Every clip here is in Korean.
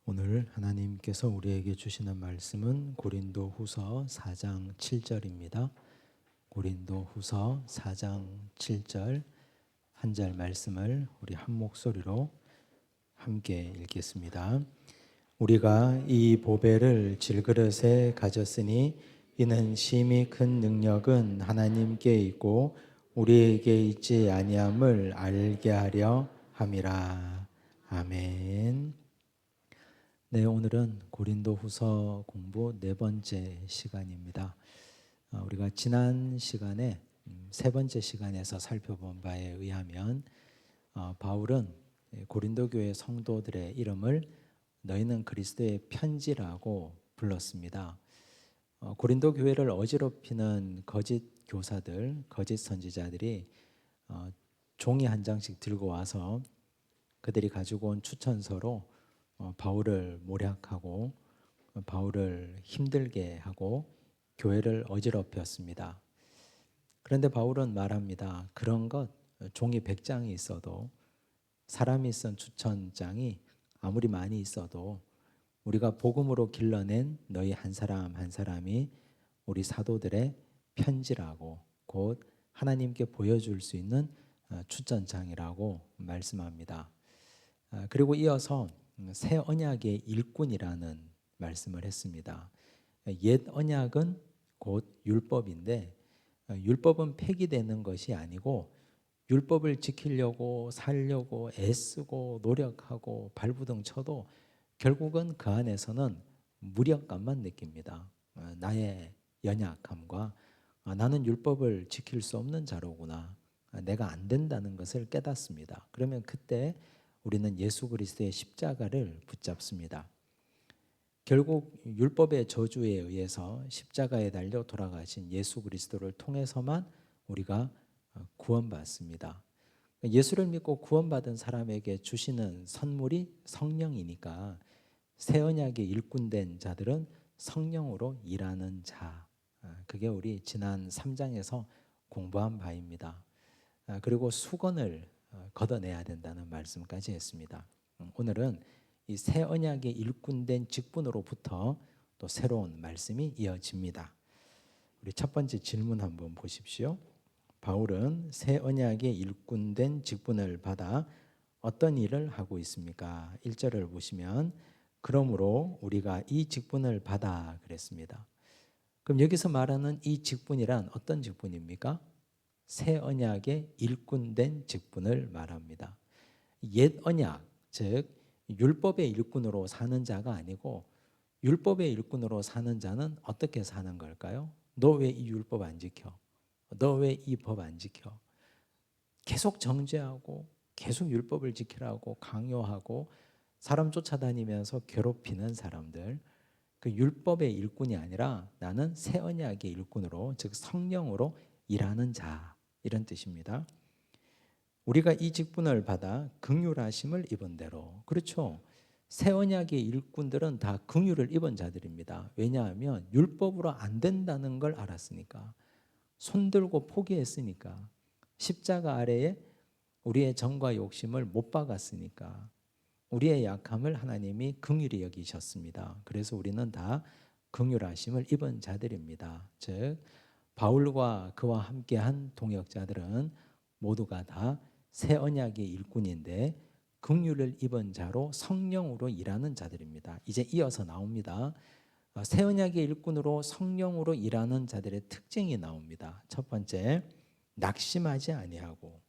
오늘 하나님께서 우리에게 주시는 말씀은 고린도후서 4장 7절입니다. 고린도후서 4장 7절 한 절 말씀을 우리 한 목소리로 함께 읽겠습니다. 우리가 이 보배를 질그릇에 가졌으니 이는 심히 큰 능력은 하나님께 있고 우리에게 있지 아니함을 알게 하려 함이라. 아멘. 네, 오늘은 고린도후서 공부 네 번째 시간입니다. 우리가 지난 시간에 세 번째 시간에서 살펴본 바에 의하면 바울은 고린도 교회 성도들의 이름을 너희는 그리스도의 편지라고 불렀습니다. 고린도 교회를 어지럽히는 거짓 교사들, 거짓 선지자들이 종이 한 장씩 들고 와서 그들이 가지고 온 추천서로 바울을 모략하고 바울을 힘들게 하고 교회를 어지럽혔습니다. 그런데 바울은 말합니다. 그런 것 종이 100장이 있어도 사람이 쓴 추천장이 아무리 많이 있어도 우리가 복음으로 길러낸 너희 한 사람 한 사람이 우리 사도들의 편지라고 곧 하나님께 보여줄 수 있는 추천장이라고 말씀합니다. 그리고 이어서 새 언약의 일꾼이라는 말씀을 했습니다. 옛 언약은 곧 율법인데 율법은 폐기되는 것이 아니고 율법을 지키려고 살려고 애쓰고 노력하고 발부둥 쳐도 결국은 그 안에서는 무력감만 느낍니다. 나의 연약함과 나는 율법을 지킬 수 없는 자로구나. 내가 안 된다는 것을 깨닫습니다. 그러면 그때 우리는 예수 그리스도의 십자가를 붙잡습니다. 결국 율법의 저주에 의해서 십자가에 달려 돌아가신 예수 그리스도를 통해서만 우리가 구원받습니다. 예수를 믿고 구원받은 사람에게 주시는 선물이 성령이니까 새 언약의 일꾼된 자들은 성령으로 일하는 자. 그게 우리 지난 3장에서 공부한 바입니다. 그리고 수건을 걷어내야 된다는 말씀까지 했습니다. 오늘은 이 새 언약의 일꾼된 직분으로부터 또 새로운 말씀이 이어집니다. 우리 첫 번째 질문 한번 보십시오. 바울은 새 언약의 일꾼된 직분을 받아 어떤 일을 하고 있습니까? 1절을 보시면 그러므로 우리가 이 직분을 받아 그랬습니다. 그럼 여기서 말하는 이 직분이란 어떤 직분입니까? 새 언약의 일꾼된 직분을 말합니다. 옛 언약, 즉 율법의 일꾼으로 사는 자가 아니고 율법의 일꾼으로 사는 자는 어떻게 사는 걸까요? 너 왜 이 율법 안 지켜? 너 왜 이 법 안 지켜? 계속 정죄하고 계속 율법을 지키라고 강요하고 사람 쫓아다니면서 괴롭히는 사람들, 그 율법의 일꾼이 아니라 나는 새 언약의 일꾼으로, 즉 성령으로 일하는 자, 이런 뜻입니다. 우리가 이 직분을 받아 긍휼하심을 입은 대로, 그렇죠? 새 언약의 일꾼들은 다 긍휼을 입은 자들입니다. 왜냐하면 율법으로 안 된다는 걸 알았으니까, 손들고 포기했으니까, 십자가 아래에 우리의 정과 욕심을 못 박았으니까, 우리의 약함을 하나님이 긍휼히 여기셨습니다. 그래서 우리는 다 긍휼하심을 입은 자들입니다. 즉 바울과 그와 함께한 동역자들은 모두가 다 새 언약의 일꾼인데 긍휼을 입은 자로 성령으로 일하는 자들입니다. 이제 이어서 나옵니다. 새 언약의 일꾼으로 성령으로 일하는 자들의 특징이 나옵니다. 첫 번째, 낙심하지 아니하고,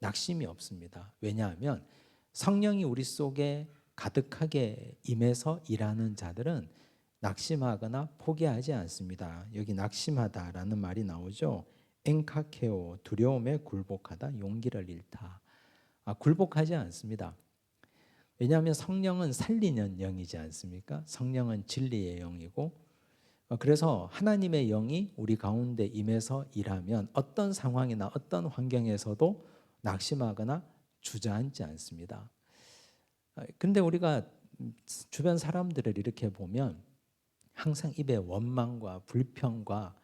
낙심이 없습니다. 왜냐하면 성령이 우리 속에 가득하게 임해서 일하는 자들은 낙심하거나 포기하지 않습니다. 여기 낙심하다라는 말이 나오죠. 엔카케오, 두려움에 굴복하다, 용기를 잃다. 굴복하지 않습니다. 왜냐하면 성령은 살리는 영이지 않습니까? 성령은 진리의 영이고, 그래서 하나님의 영이 우리 가운데 임해서 일하면 어떤 상황이나 어떤 환경에서도 낙심하거나 주저앉지 않습니다. 근데 우리가 주변 사람들을 이렇게 보면 항상 입에 원망과 불평과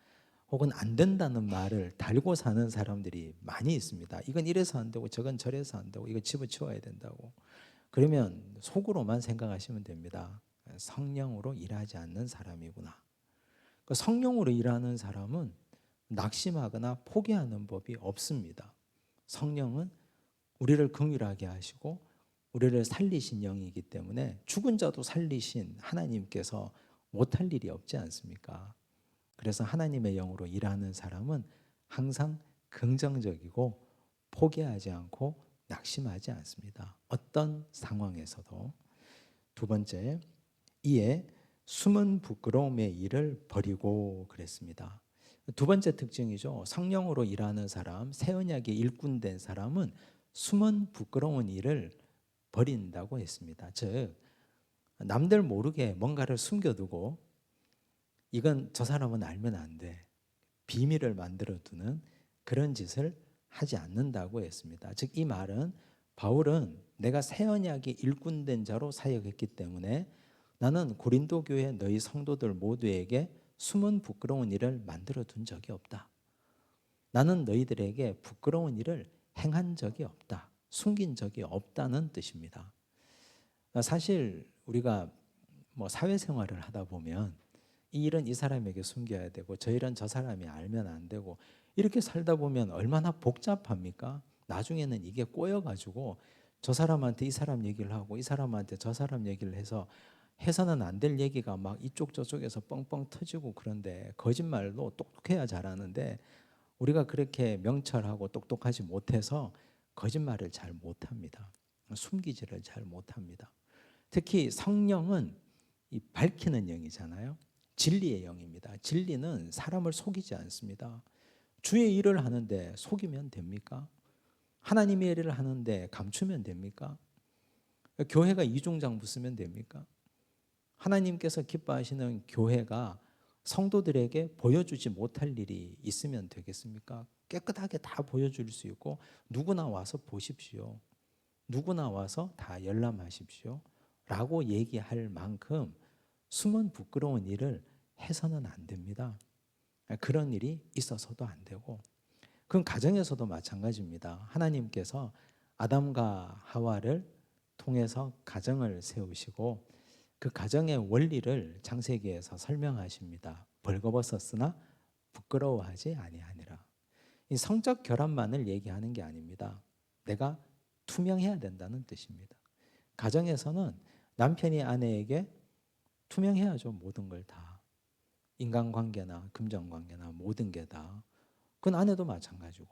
혹은 안 된다는 말을 달고 사는 사람들이 많이 있습니다. 이건 이래서 안 되고 저건 저래서 안 되고 이거 집어치워야 된다고. 그러면 속으로만 생각하시면 됩니다. 성령으로 일하지 않는 사람이구나. 그 성령으로 일하는 사람은 낙심하거나 포기하는 법이 없습니다. 성령은 우리를 긍휼하게 하시고 우리를 살리신 영이기 때문에 죽은 자도 살리신 하나님께서 못할 일이 없지 않습니까? 그래서 하나님의 영으로 일하는 사람은 항상 긍정적이고 포기하지 않고 낙심하지 않습니다. 어떤 상황에서도. 두 번째, 이에 숨은 부끄러움의 일을 버리고 그랬습니다. 두 번째 특징이죠. 성령으로 일하는 사람, 새 언약의 일꾼된 사람은 숨은 부끄러운 일을 버린다고 했습니다. 즉 남들 모르게 뭔가를 숨겨두고 이건 저 사람은 알면 안 돼. 비밀을 만들어 두는 그런 짓을 하지 않는다고 했습니다. 즉 이 말은 바울은 내가 새 언약의 일꾼된 자로 사역했기 때문에 나는 고린도 교회 너희 성도들 모두에게 숨은 부끄러운 일을 만들어 둔 적이 없다. 나는 너희들에게 부끄러운 일을 행한 적이 없다. 숨긴 적이 없다는 뜻입니다. 사실 우리가 뭐 사회생활을 하다 보면 이 일은 이 사람에게 숨겨야 되고 저 일은 저 사람이 알면 안 되고 이렇게 살다 보면 얼마나 복잡합니까? 나중에는 이게 꼬여가지고 저 사람한테 이 사람 얘기를 하고 이 사람한테 저 사람 얘기를 해서 해서는 안 될 얘기가 막 이쪽 저쪽에서 뻥뻥 터지고 그런데 거짓말도 똑똑해야 잘하는데 우리가 그렇게 명철하고 똑똑하지 못해서 거짓말을 잘 못합니다. 숨기지를 잘 못합니다. 특히 성령은 이 밝히는 영이잖아요. 진리의 영입니다. 진리는 사람을 속이지 않습니다. 주의 일을 하는데 속이면 됩니까? 하나님의 일을 하는데 감추면 됩니까? 교회가 이중장부 쓰면 됩니까? 하나님께서 기뻐하시는 교회가 성도들에게 보여주지 못할 일이 있으면 되겠습니까? 깨끗하게 다 보여줄 수 있고 누구나 와서 보십시오. 누구나 와서 다 열람하십시오. 라고 얘기할 만큼 숨은 부끄러운 일을 해서는 안 됩니다. 그런 일이 있어서도 안 되고 그건 가정에서도 마찬가지입니다. 하나님께서 아담과 하와를 통해서 가정을 세우시고 그 가정의 원리를 창세기에서 설명하십니다. 벌거벗었으나 부끄러워하지 아니하니라. 이 성적 결합만을 얘기하는 게 아닙니다. 내가 투명해야 된다는 뜻입니다. 가정에서는 남편이 아내에게 투명해야죠. 모든 걸 다. 인간관계나 금전관계나 모든 게 다. 그건 아내도 마찬가지고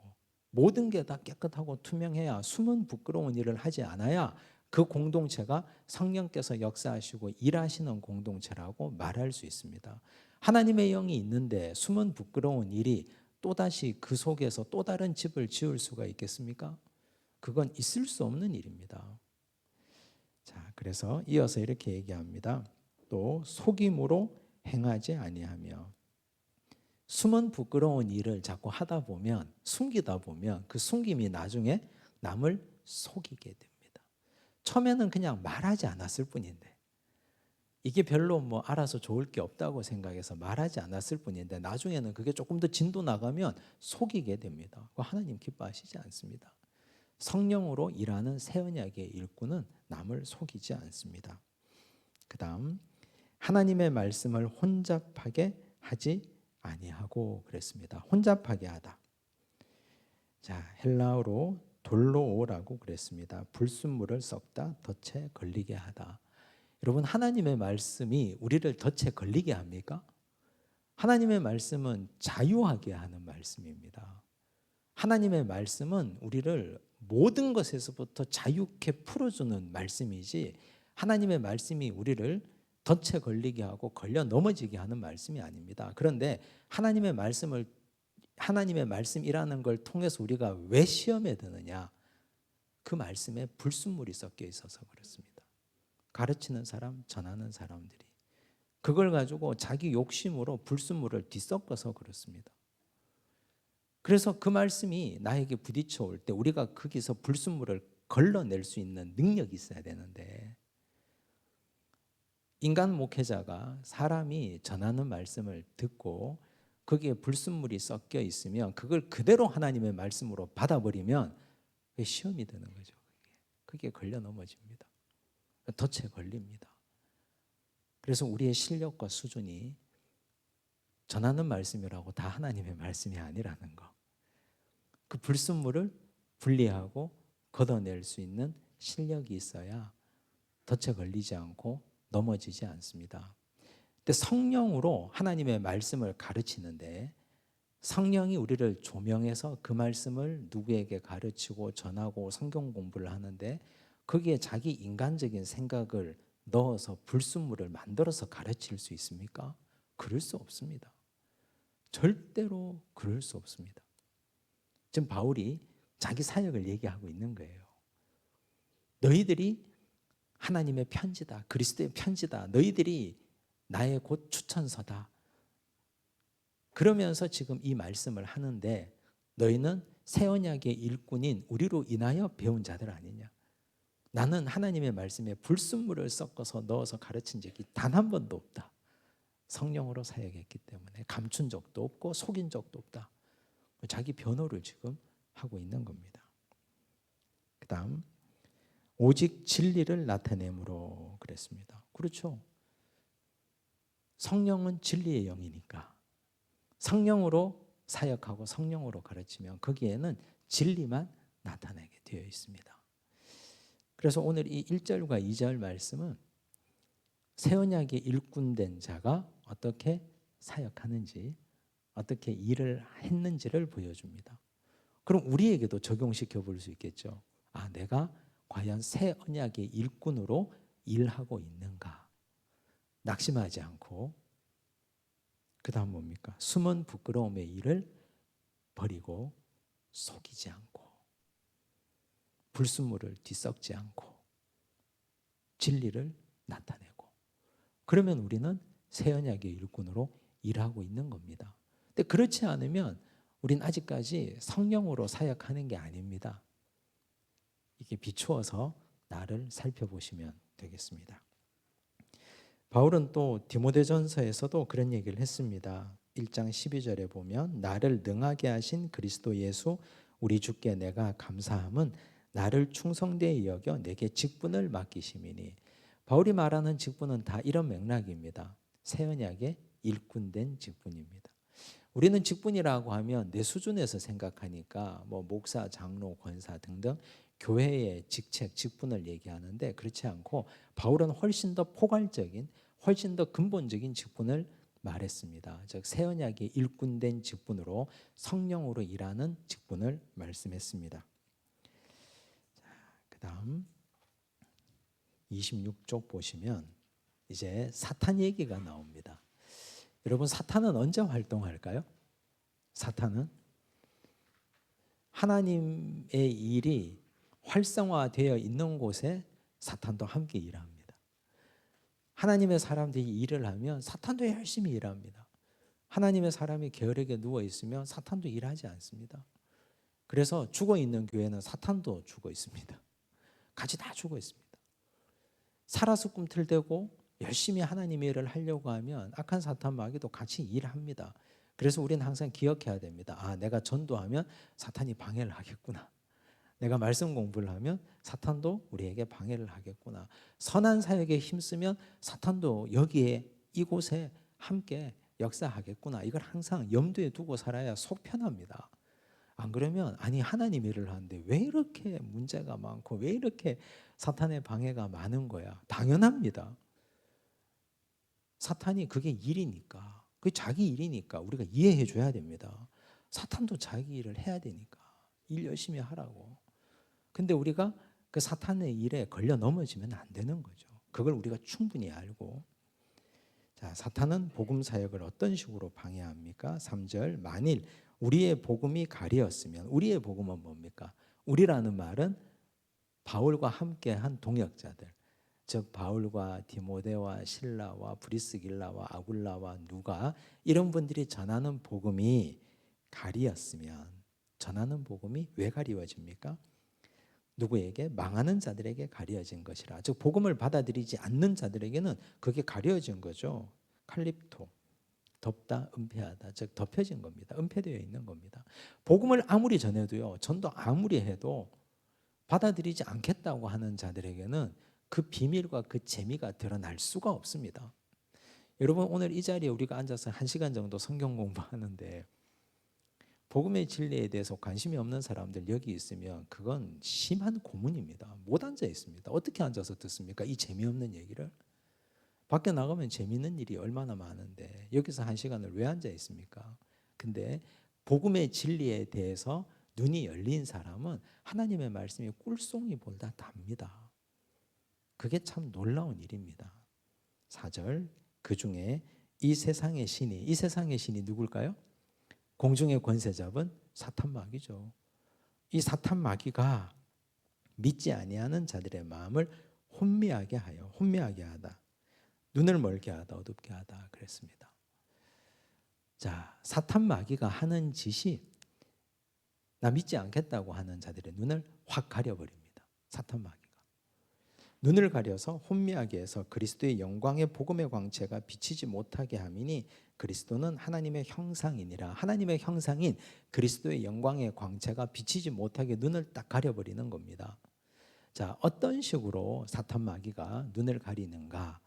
모든 게 다 깨끗하고 투명해야 숨은 부끄러운 일을 하지 않아야 그 공동체가 성령께서 역사하시고 일하시는 공동체라고 말할 수 있습니다. 하나님의 영이 있는데 숨은 부끄러운 일이 또다시 그 속에서 또 다른 집을 지을 수가 있겠습니까? 그건 있을 수 없는 일입니다. 자, 그래서 이어서 이렇게 얘기합니다. 또 속임으로 행하지 아니하며 숨은 부끄러운 일을 자꾸 하다 보면 숨기다 보면 그 숨김이 나중에 남을 속이게 됩니다. 처음에는 그냥 말하지 않았을 뿐인데 이게 별로 뭐 알아서 좋을 게 없다고 생각해서 말하지 않았을 뿐인데 나중에는 그게 조금 더 진도 나가면 속이게 됩니다. 하나님 기뻐하시지 않습니다. 성령으로 일하는 새 언약의 일꾼은 남을 속이지 않습니다. 그다음 하나님의 말씀을 혼잡하게 하지 아니하고 그랬습니다. 혼잡하게 하다. 자, 헬라어로 돌로오라고 그랬습니다. 불순물을 썩다 덫에 걸리게 하다. 여러분 하나님의 말씀이 우리를 덫에 걸리게 합니까? 하나님의 말씀은 자유하게 하는 말씀입니다. 하나님의 말씀은 우리를 모든 것에서부터 자유케 풀어주는 말씀이지 하나님의 말씀이 우리를 덫에 걸리게 하고 걸려 넘어지게 하는 말씀이 아닙니다. 그런데 하나님의 말씀이라는 걸 통해서 우리가 왜 시험에 드느냐? 그 말씀에 불순물이 섞여 있어서 그렇습니다. 가르치는 사람, 전하는 사람들이 그걸 가지고 자기 욕심으로 불순물을 뒤섞어서 그렇습니다. 그래서 그 말씀이 나에게 부딪혀 올 때 우리가 거기서 불순물을 걸러낼 수 있는 능력이 있어야 되는데 인간 목회자가 사람이 전하는 말씀을 듣고 거기에 불순물이 섞여 있으면 그걸 그대로 하나님의 말씀으로 받아버리면 시험이 되는 거죠. 그게 걸려 넘어집니다. 덫에 걸립니다. 그래서 우리의 실력과 수준이 전하는 말씀이라고 다 하나님의 말씀이 아니라는 거. 그 불순물을 분리하고 걷어낼 수 있는 실력이 있어야 덫에 걸리지 않고 넘어지지 않습니다. 근데 성령으로 하나님의 말씀을 가르치는데 성령이 우리를 조명해서 그 말씀을 누구에게 가르치고 전하고 성경 공부를 하는데 거기에 자기 인간적인 생각을 넣어서 불순물을 만들어서 가르칠 수 있습니까? 그럴 수 없습니다. 절대로 그럴 수 없습니다. 지금 바울이 자기 사역을 얘기하고 있는 거예요. 너희들이 하나님의 편지다. 그리스도의 편지다. 너희들이 나의 곧 추천서다. 그러면서 지금 이 말씀을 하는데 너희는 새 언약의 일꾼인 우리로 인하여 배운 자들 아니냐. 나는 하나님의 말씀에 불순물을 섞어서 넣어서 가르친 적이 단 한 번도 없다. 성령으로 사역했기 때문에 감춘 적도 없고 속인 적도 없다. 자기 변호를 지금 하고 있는 겁니다. 그 다음 오직 진리를 나타내므로 그랬습니다. 그렇죠. 성령은 진리의 영이니까 성령으로 사역하고 성령으로 가르치면 거기에는 진리만 나타나게 되어 있습니다. 그래서 오늘 이 1절과 2절 말씀은 새 언약의 일꾼된 자가 어떻게 사역하는지 어떻게 일을 했는지를 보여줍니다. 그럼 우리에게도 적용시켜 볼 수 있겠죠. 아, 내가 과연 새 언약의 일꾼으로 일하고 있는가? 낙심하지 않고 그 다음 뭡니까? 숨은 부끄러움의 일을 버리고 속이지 않고 불순물을 뒤섞지 않고 진리를 나타내고 그러면 우리는 새 언약의 일꾼으로 일하고 있는 겁니다. 근데 그렇지 않으면 우린 아직까지 성령으로 사역하는 게 아닙니다. 이게 비추어서 나를 살펴보시면 되겠습니다. 바울은 또 디모데전서에서도 그런 얘기를 했습니다. 1장 12절에 보면 나를 능하게 하신 그리스도 예수 우리 주께 내가 감사함은 나를 충성되이 여겨 내게 직분을 맡기심이니. 바울이 말하는 직분은 다 이런 맥락입니다. 새 언약의 일꾼된 직분입니다. 우리는 직분이라고 하면 내 수준에서 생각하니까 뭐 목사, 장로, 권사 등등 교회의 직책, 직분을 얘기하는데 그렇지 않고 바울은 훨씬 더 포괄적인, 훨씬 더 근본적인 직분을 말했습니다. 즉 새 언약의 일꾼된 직분으로 성령으로 일하는 직분을 말씀했습니다. 그다음 26쪽 보시면 이제 사탄 얘기가 나옵니다. 여러분 사탄은 언제 활동할까요? 사탄은 하나님의 일이 활성화되어 있는 곳에 사탄도 함께 일합니다. 하나님의 사람들이 일을 하면 사탄도 열심히 일합니다. 하나님의 사람이 게으르게 누워 있으면 사탄도 일하지 않습니다. 그래서 죽어 있는 교회는 사탄도 죽어 있습니다. 같이 다 죽어 있습니다. 살아서 꿈틀대고 열심히 하나님의 일을 하려고 하면 악한 사탄 마귀도 같이 일합니다. 그래서 우리는 항상 기억해야 됩니다. 아, 내가 전도하면 사탄이 방해를 하겠구나. 내가 말씀 공부를 하면 사탄도 우리에게 방해를 하겠구나. 선한 사역에 힘쓰면 사탄도 여기에 이곳에 함께 역사하겠구나. 이걸 항상 염두에 두고 살아야 속 편합니다. 안 그러면 아니 하나님 일을 하는데 왜 이렇게 문제가 많고 왜 이렇게 사탄의 방해가 많은 거야. 당연합니다. 사탄이 그게 일이니까 그게 자기 일이니까 우리가 이해해 줘야 됩니다. 사탄도 자기 일을 해야 되니까 일 열심히 하라고. 근데 우리가 그 사탄의 일에 걸려 넘어지면 안 되는 거죠. 그걸 우리가 충분히 알고. 자, 사탄은 복음 사역을 어떤 식으로 방해합니까? 3절 만일 우리의 복음이 가리었으면 우리의 복음은 뭡니까? 우리라는 말은 바울과 함께한 동역자들 즉 바울과 디모데와 실라와 브리스길라와 아굴라와 누가 이런 분들이 전하는 복음이 가리었으면 전하는 복음이 왜 가리워집니까? 누구에게? 망하는 자들에게 가려진 것이라. 즉 복음을 받아들이지 않는 자들에게는 그게 가려진 거죠. 칼립토, 덮다, 은폐하다. 즉 덮여진 겁니다. 은폐되어 있는 겁니다. 복음을 아무리 전해도요. 전도 아무리 해도 받아들이지 않겠다고 하는 자들에게는 그 비밀과 그 재미가 드러날 수가 없습니다. 여러분 오늘 이 자리에 우리가 앉아서 1시간 정도 성경 공부하는데 복음의 진리에 대해서 관심이 없는 사람들 여기 있으면 그건 심한 고문입니다. 못 앉아 있습니다. 어떻게 앉아서 듣습니까? 이 재미없는 얘기를. 밖에 나가면 재미있는 일이 얼마나 많은데 여기서 1시간을 왜 앉아 있습니까? 근데 복음의 진리에 대해서 눈이 열린 사람은 하나님의 말씀이 꿀송이보다 답니다. 그게 참 놀라운 일입니다. 4절 그 중에 이 세상의 신이 누굴까요? 공중의 권세 잡은 사탄 마귀죠. 이 사탄 마귀가 믿지 아니하는 자들의 마음을 혼미하게 하다. 눈을 멀게 하다, 어둡게 하다 그랬습니다. 자, 사탄 마귀가 하는 짓이 나 믿지 않겠다고 하는 자들의 눈을 확 가려버립니다. 사탄 마귀가. 눈을 가려서 혼미하게 해서 그리스도의 영광의 복음의 광채가 비치지 못하게 함이니 그리스도는 하나님의 형상이니라. 하나님의 형상인 그리스도의 영광의 광채가 비치지 못하게 눈을 딱 가려버리는 겁니다. 자, 어떤 식으로 사탄 마귀가 눈을 가리는가?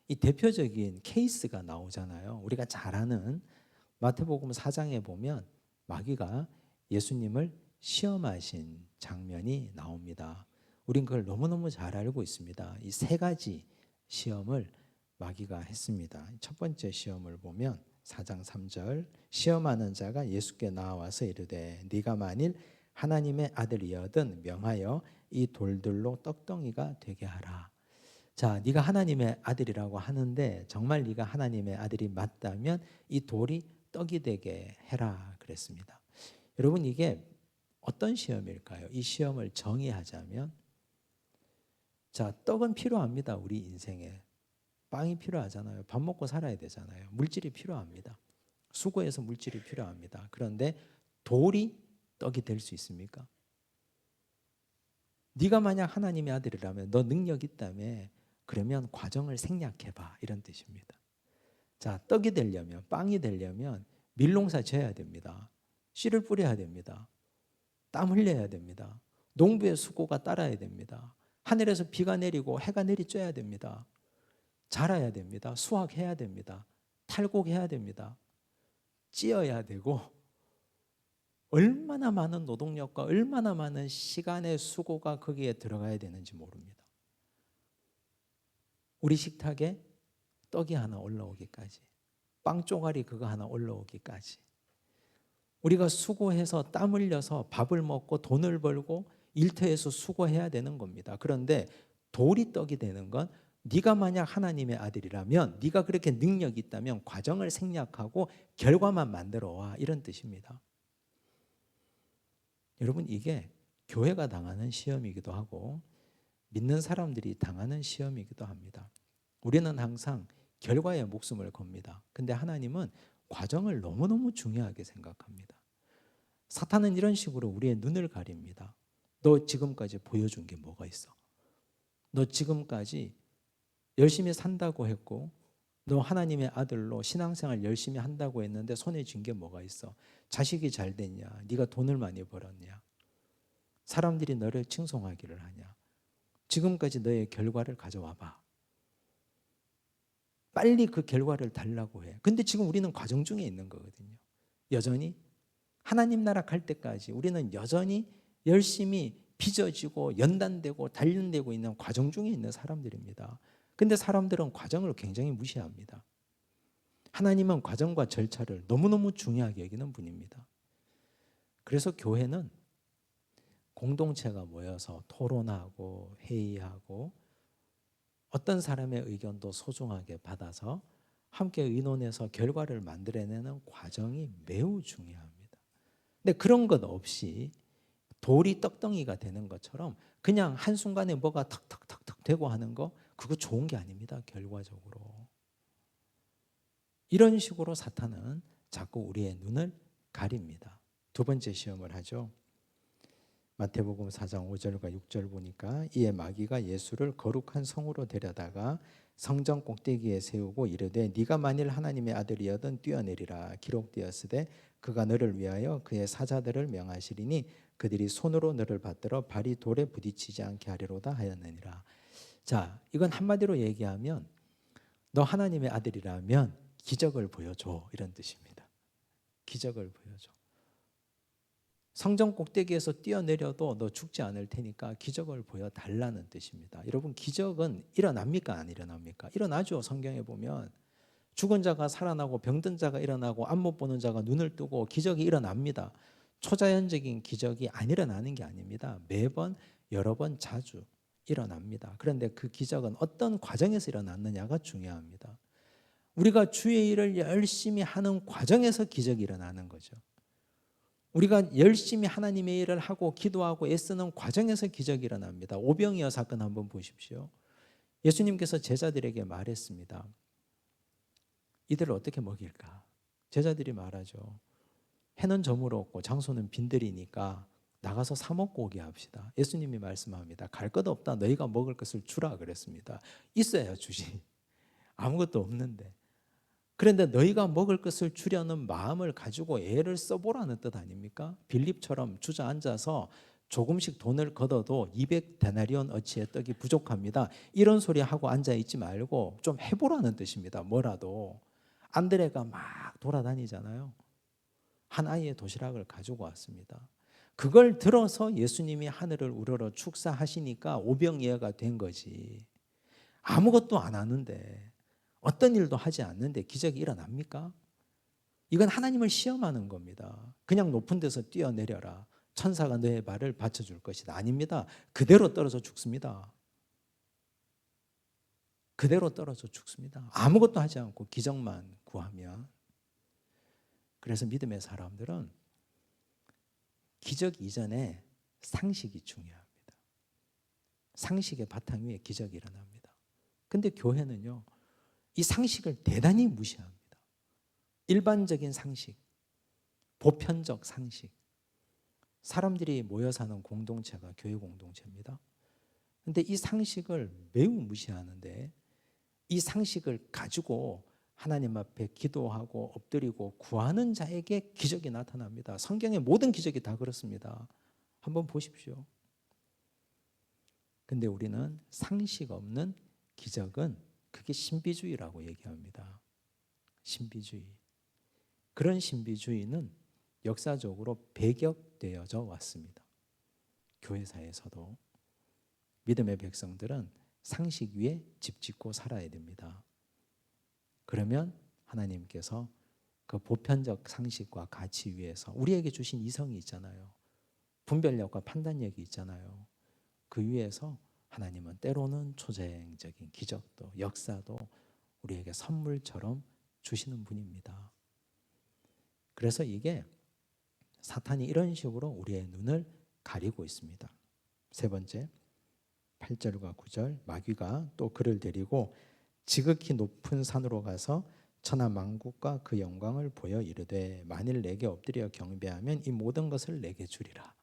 이 대표적인 케이스가 나오잖아요. 우리가 잘 아는 마태복음 4장에 보면 마귀가 예수님을 시험하신 장면이 나옵니다. 우린 그걸 너무너무 잘 알고 있습니다. 이 3가지 시험을 마귀가 했습니다. 첫 번째 시험을 보면 4장 3절 시험하는 자가 예수께 나와서 이르되 네가 만일 하나님의 아들이여든 명하여 이 돌들로 떡덩이가 되게 하라. 자, 네가 하나님의 아들이라고 하는데 정말 네가 하나님의 아들이 맞다면 이 돌이 떡이 되게 해라 그랬습니다. 여러분 이게 어떤 시험일까요? 이 시험을 정의하자면 자, 떡은 필요합니다. 우리 인생에. 빵이 필요하잖아요. 밥 먹고 살아야 되잖아요. 물질이 필요합니다. 수고해서 물질이 필요합니다. 그런데 돌이 떡이 될 수 있습니까? 네가 만약 하나님의 아들이라면 너 능력 있다며 그러면 과정을 생략해봐 이런 뜻입니다. 자, 떡이 되려면 빵이 되려면 밀농사 지어야 됩니다. 씨를 뿌려야 됩니다. 땀 흘려야 됩니다. 농부의 수고가 따라야 됩니다. 하늘에서 비가 내리고 해가 내리쬐야 됩니다. 자라야 됩니다. 수확해야 됩니다. 탈곡해야 됩니다. 찧어야 되고 얼마나 많은 노동력과 얼마나 많은 시간의 수고가 거기에 들어가야 되는지 모릅니다. 우리 식탁에 떡이 하나 올라오기까지, 빵 쪼가리 그거 하나 올라오기까지 우리가 수고해서 땀 흘려서 밥을 먹고 돈을 벌고 일터에서 수고해야 되는 겁니다. 그런데 돌이 떡이 되는 건 네가 만약 하나님의 아들이라면 네가 그렇게 능력이 있다면 과정을 생략하고 결과만 만들어 와 이런 뜻입니다. 여러분 이게 교회가 당하는 시험이기도 하고 믿는 사람들이 당하는 시험이기도 합니다. 우리는 항상 결과에 목숨을 겁니다. 근데 하나님은 과정을 너무너무 중요하게 생각합니다. 사탄은 이런 식으로 우리의 눈을 가립니다. 너 지금까지 보여준 게 뭐가 있어? 너 지금까지 열심히 산다고 했고 너 하나님의 아들로 신앙생활 열심히 한다고 했는데 손에 쥔 게 뭐가 있어? 자식이 잘 됐냐? 네가 돈을 많이 벌었냐? 사람들이 너를 칭송하기를 하냐? 지금까지 너의 결과를 가져와 봐. 빨리 그 결과를 달라고 해. 근데 지금 우리는 과정 중에 있는 거거든요. 여전히 하나님 나라 갈 때까지 우리는 여전히 열심히 빚어지고 연단되고 단련되고 있는 과정 중에 있는 사람들입니다. 근데 사람들은 과정을 굉장히 무시합니다. 하나님은 과정과 절차를 너무너무 중요하게 여기는 분입니다. 그래서 교회는 공동체가 모여서 토론하고 회의하고 어떤 사람의 의견도 소중하게 받아서 함께 의논해서 결과를 만들어내는 과정이 매우 중요합니다. 근데 그런 것 없이 돌이 떡덩이가 되는 것처럼 그냥 한순간에 뭐가 탁탁탁탁 되고 하는 거 그거 좋은 게 아닙니다. 결과적으로. 이런 식으로 사탄은 자꾸 우리의 눈을 가립니다. 두 번째 시험을 하죠. 마태복음 4장 5절과 6절 보니까 이에 마귀가 예수를 거룩한 성으로 데려다가 성전 꼭대기에 세우고 이르되 네가 만일 하나님의 아들이여든 뛰어내리라 기록되었으되 그가 너를 위하여 그의 사자들을 명하시리니 그들이 손으로 너를 받들어 발이 돌에 부딪히지 않게 하리로다 하였느니라. 자, 이건 한마디로 얘기하면 너 하나님의 아들이라면 기적을 보여줘, 이런 뜻입니다. 기적을 보여줘. 성전 꼭대기에서 뛰어내려도 너 죽지 않을 테니까 기적을 보여달라는 뜻입니다. 여러분, 기적은 일어납니까? 안 일어납니까? 일어나죠. 성경에 보면 죽은 자가 살아나고 병든 자가 일어나고 앞 못 보는 자가 눈을 뜨고 기적이 일어납니다. 초자연적인 기적이 안 일어나는 게 아닙니다. 매번 여러 번 자주 일어납니다. 그런데 그 기적은 어떤 과정에서 일어났느냐가 중요합니다. 우리가 주의 일을 열심히 하는 과정에서 기적이 일어나는 거죠. 우리가 열심히 하나님의 일을 하고 기도하고 애쓰는 과정에서 기적이 일어납니다. 오병이어 사건 한번 보십시오. 예수님께서 제자들에게 말했습니다. 이들을 어떻게 먹일까? 제자들이 말하죠. 해는 저물어 없고 장소는 빈들이니까 나가서 사 먹고 오게 합시다. 예수님이 말씀합니다. 갈 것 없다. 너희가 먹을 것을 주라 그랬습니다. 있어야 주지. 아무것도 없는데. 그런데 너희가 먹을 것을 주려는 마음을 가지고 애를 써보라는 뜻 아닙니까? 빌립처럼 주저앉아서 조금씩 돈을 걷어도 200데나리온 어치의 떡이 부족합니다. 이런 소리 하고 앉아있지 말고 좀 해보라는 뜻입니다. 뭐라도. 안드레가 막 돌아다니잖아요. 한 아이의 도시락을 가지고 왔습니다. 그걸 들어서 예수님이 하늘을 우러러 축사하시니까 오병이어가 된 거지. 아무것도 안 하는데, 어떤 일도 하지 않는데 기적이 일어납니까? 이건 하나님을 시험하는 겁니다. 그냥 높은 데서 뛰어내려라. 천사가 너의 발을 받쳐줄 것이다. 아닙니다. 그대로 떨어져 죽습니다. 그대로 떨어져 죽습니다. 아무것도 하지 않고 기적만 구하면. 그래서 믿음의 사람들은 기적 이전에 상식이 중요합니다. 상식의 바탕 위에 기적이 일어납니다. 근데 교회는요, 이 상식을 대단히 무시합니다. 일반적인 상식, 보편적 상식. 사람들이 모여 사는 공동체가 교회 공동체입니다. 근데 이 상식을 매우 무시하는데 이 상식을 가지고 하나님 앞에 기도하고 엎드리고 구하는 자에게 기적이 나타납니다. 성경의 모든 기적이 다 그렇습니다. 한번 보십시오. 근데 우리는 상식 없는 기적은 그게 신비주의라고 얘기합니다. 신비주의. 그런 신비주의는 역사적으로 배격되어져 왔습니다. 교회사에서도. 믿음의 백성들은 상식 위에 집 짓고 살아야 됩니다. 그러면 하나님께서 그 보편적 상식과 가치 위에서 우리에게 주신 이성이 있잖아요. 분별력과 판단력이 있잖아요. 그 위에서 하나님은 때로는 초자연적인 기적도 역사도 우리에게 선물처럼 주시는 분입니다. 그래서 이게 사탄이 이런 식으로 우리의 눈을 가리고 있습니다. 세 번째, 8절과 9절, 마귀가 또 그를 데리고 지극히 높은 산으로 가서 천하 만국과 그 영광을 보여 이르되 만일 내게 엎드려 경배하면 이 모든 것을 내게 주리라.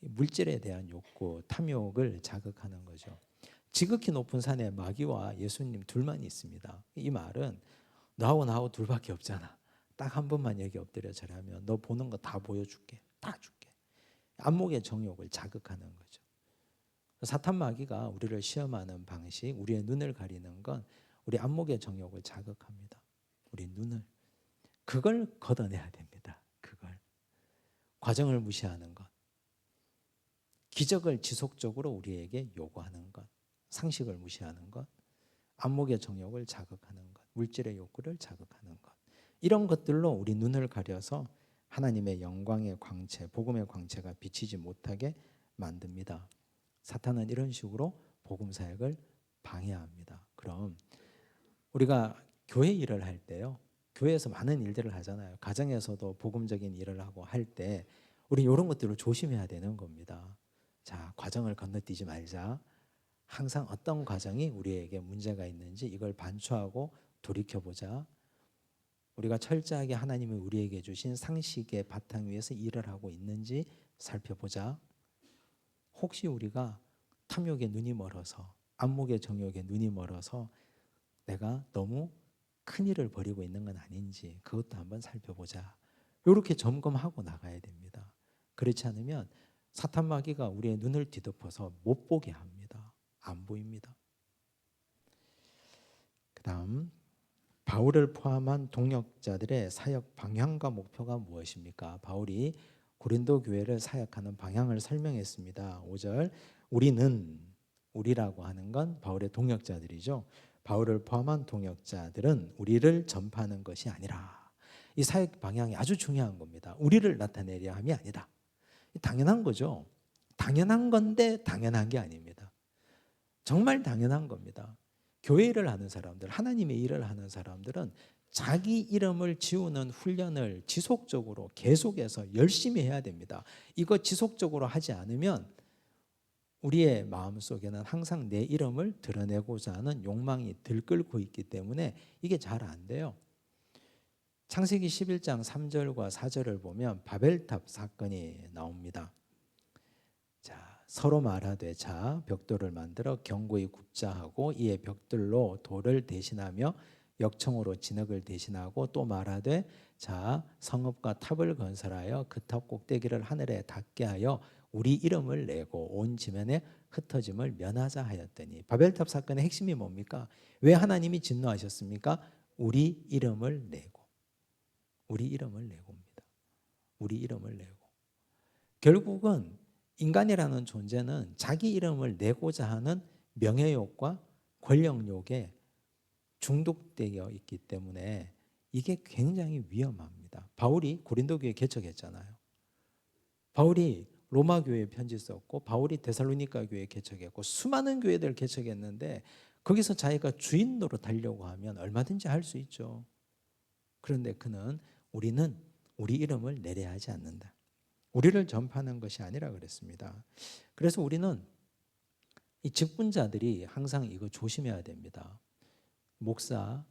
물질에 대한 욕구, 탐욕을 자극하는 거죠. 지극히 높은 산에 마귀와 예수님 둘만 있습니다. 이 말은 너하고 나하고 둘밖에 없잖아. 딱 한 번만 여기 엎드려 절하면 너 보는 거 다 보여줄게. 다 줄게. 안목의 정욕을 자극하는 거죠. 사탄 마귀가 우리를 시험하는 방식, 우리의 눈을 가리는 건 우리 안목의 정욕을 자극합니다. 우리 눈을. 그걸 걷어내야 됩니다. 그걸. 과정을 무시하는 것. 기적을 지속적으로 우리에게 요구하는 것. 상식을 무시하는 것. 안목의 정욕을 자극하는 것. 물질의 욕구를 자극하는 것. 이런 것들로 우리 눈을 가려서 하나님의 영광의 광채, 복음의 광채가 비치지 못하게 만듭니다. 사탄은 이런 식으로 복음 사역을 방해합니다. 그럼 우리가 교회 일을 할 때요, 교회에서 많은 일들을 하잖아요. 가정에서도 복음적인 일을 하고 할 때 우리 이런 것들을 조심해야 되는 겁니다. 자, 과정을 건너뛰지 말자. 항상 어떤 과정이 우리에게 문제가 있는지 이걸 반추하고 돌이켜보자. 우리가 철저하게 하나님이 우리에게 주신 상식의 바탕 위에서 일을 하고 있는지 살펴보자. 혹시 우리가 탐욕에 눈이 멀어서, 안목의 정욕에 눈이 멀어서 내가 너무 큰 일을 벌이고 있는 건 아닌지 그것도 한번 살펴보자. 이렇게 점검하고 나가야 됩니다. 그렇지 않으면 사탄 마귀가 우리의 눈을 뒤덮어서 못 보게 합니다. 안 보입니다. 그다음 바울을 포함한 동역자들의 사역 방향과 목표가 무엇입니까? 바울이 고린도 교회를 사역하는 방향을 설명했습니다. 5절 우리라고 하는 건 바울의 동역자들이죠. 바울을 포함한 동역자들은 우리를 전파하는 것이 아니라, 이 사역 방향이 아주 중요한 겁니다. 우리를 나타내려 함이 아니다. 당연한 거죠. 당연한 건데 당연한 게 아닙니다. 정말 당연한 겁니다. 교회 일을 하는 사람들, 하나님의 일을 하는 사람들은 자기 이름을 지우는 훈련을 지속적으로 계속해서 열심히 해야 됩니다. 이거 지속적으로 하지 않으면 우리의 마음속에는 항상 내 이름을 드러내고자 하는 욕망이 들끓고 있기 때문에 이게 잘 안 돼요. 창세기 11장 3절과 4절을 보면 바벨탑 사건이 나옵니다. 자, 서로 말하되 자 벽돌을 만들어 견고히 굽자 하고 이에 벽돌로 돌을 대신하며 역청으로 진흙을 대신하고 또 말하되 자 성읍과 탑을 건설하여 그 탑 꼭대기를 하늘에 닿게 하여 우리 이름을 내고 온 지면에 흩어짐을 면하자 하였더니, 바벨탑 사건의 핵심이 뭡니까? 왜 하나님이 진노하셨습니까? 우리 이름을 내고, 우리 이름을 내고입니다. 우리 이름을 내고. 결국은 인간이라는 존재는 자기 이름을 내고자 하는 명예욕과 권력욕에 중독되어 있기 때문에 이게 굉장히 위험합니다. 바울이 고린도 교회 개척했잖아요. 바울이 로마 교회에 편지 썼고, 바울이 데살로니가 교회에 개척했고, 수많은 교회들을 개척했는데 거기서 자기가 주인 노릇하려고 하면 얼마든지 할 수 있죠. 그런데 그는 우리는 우리 이름을 내려야 하지 않는다. 우리를 전파하는 것이 아니라 그랬습니다. 그래서 우리는 이 직분자들이 항상 이거 조심해야 됩니다. 목사,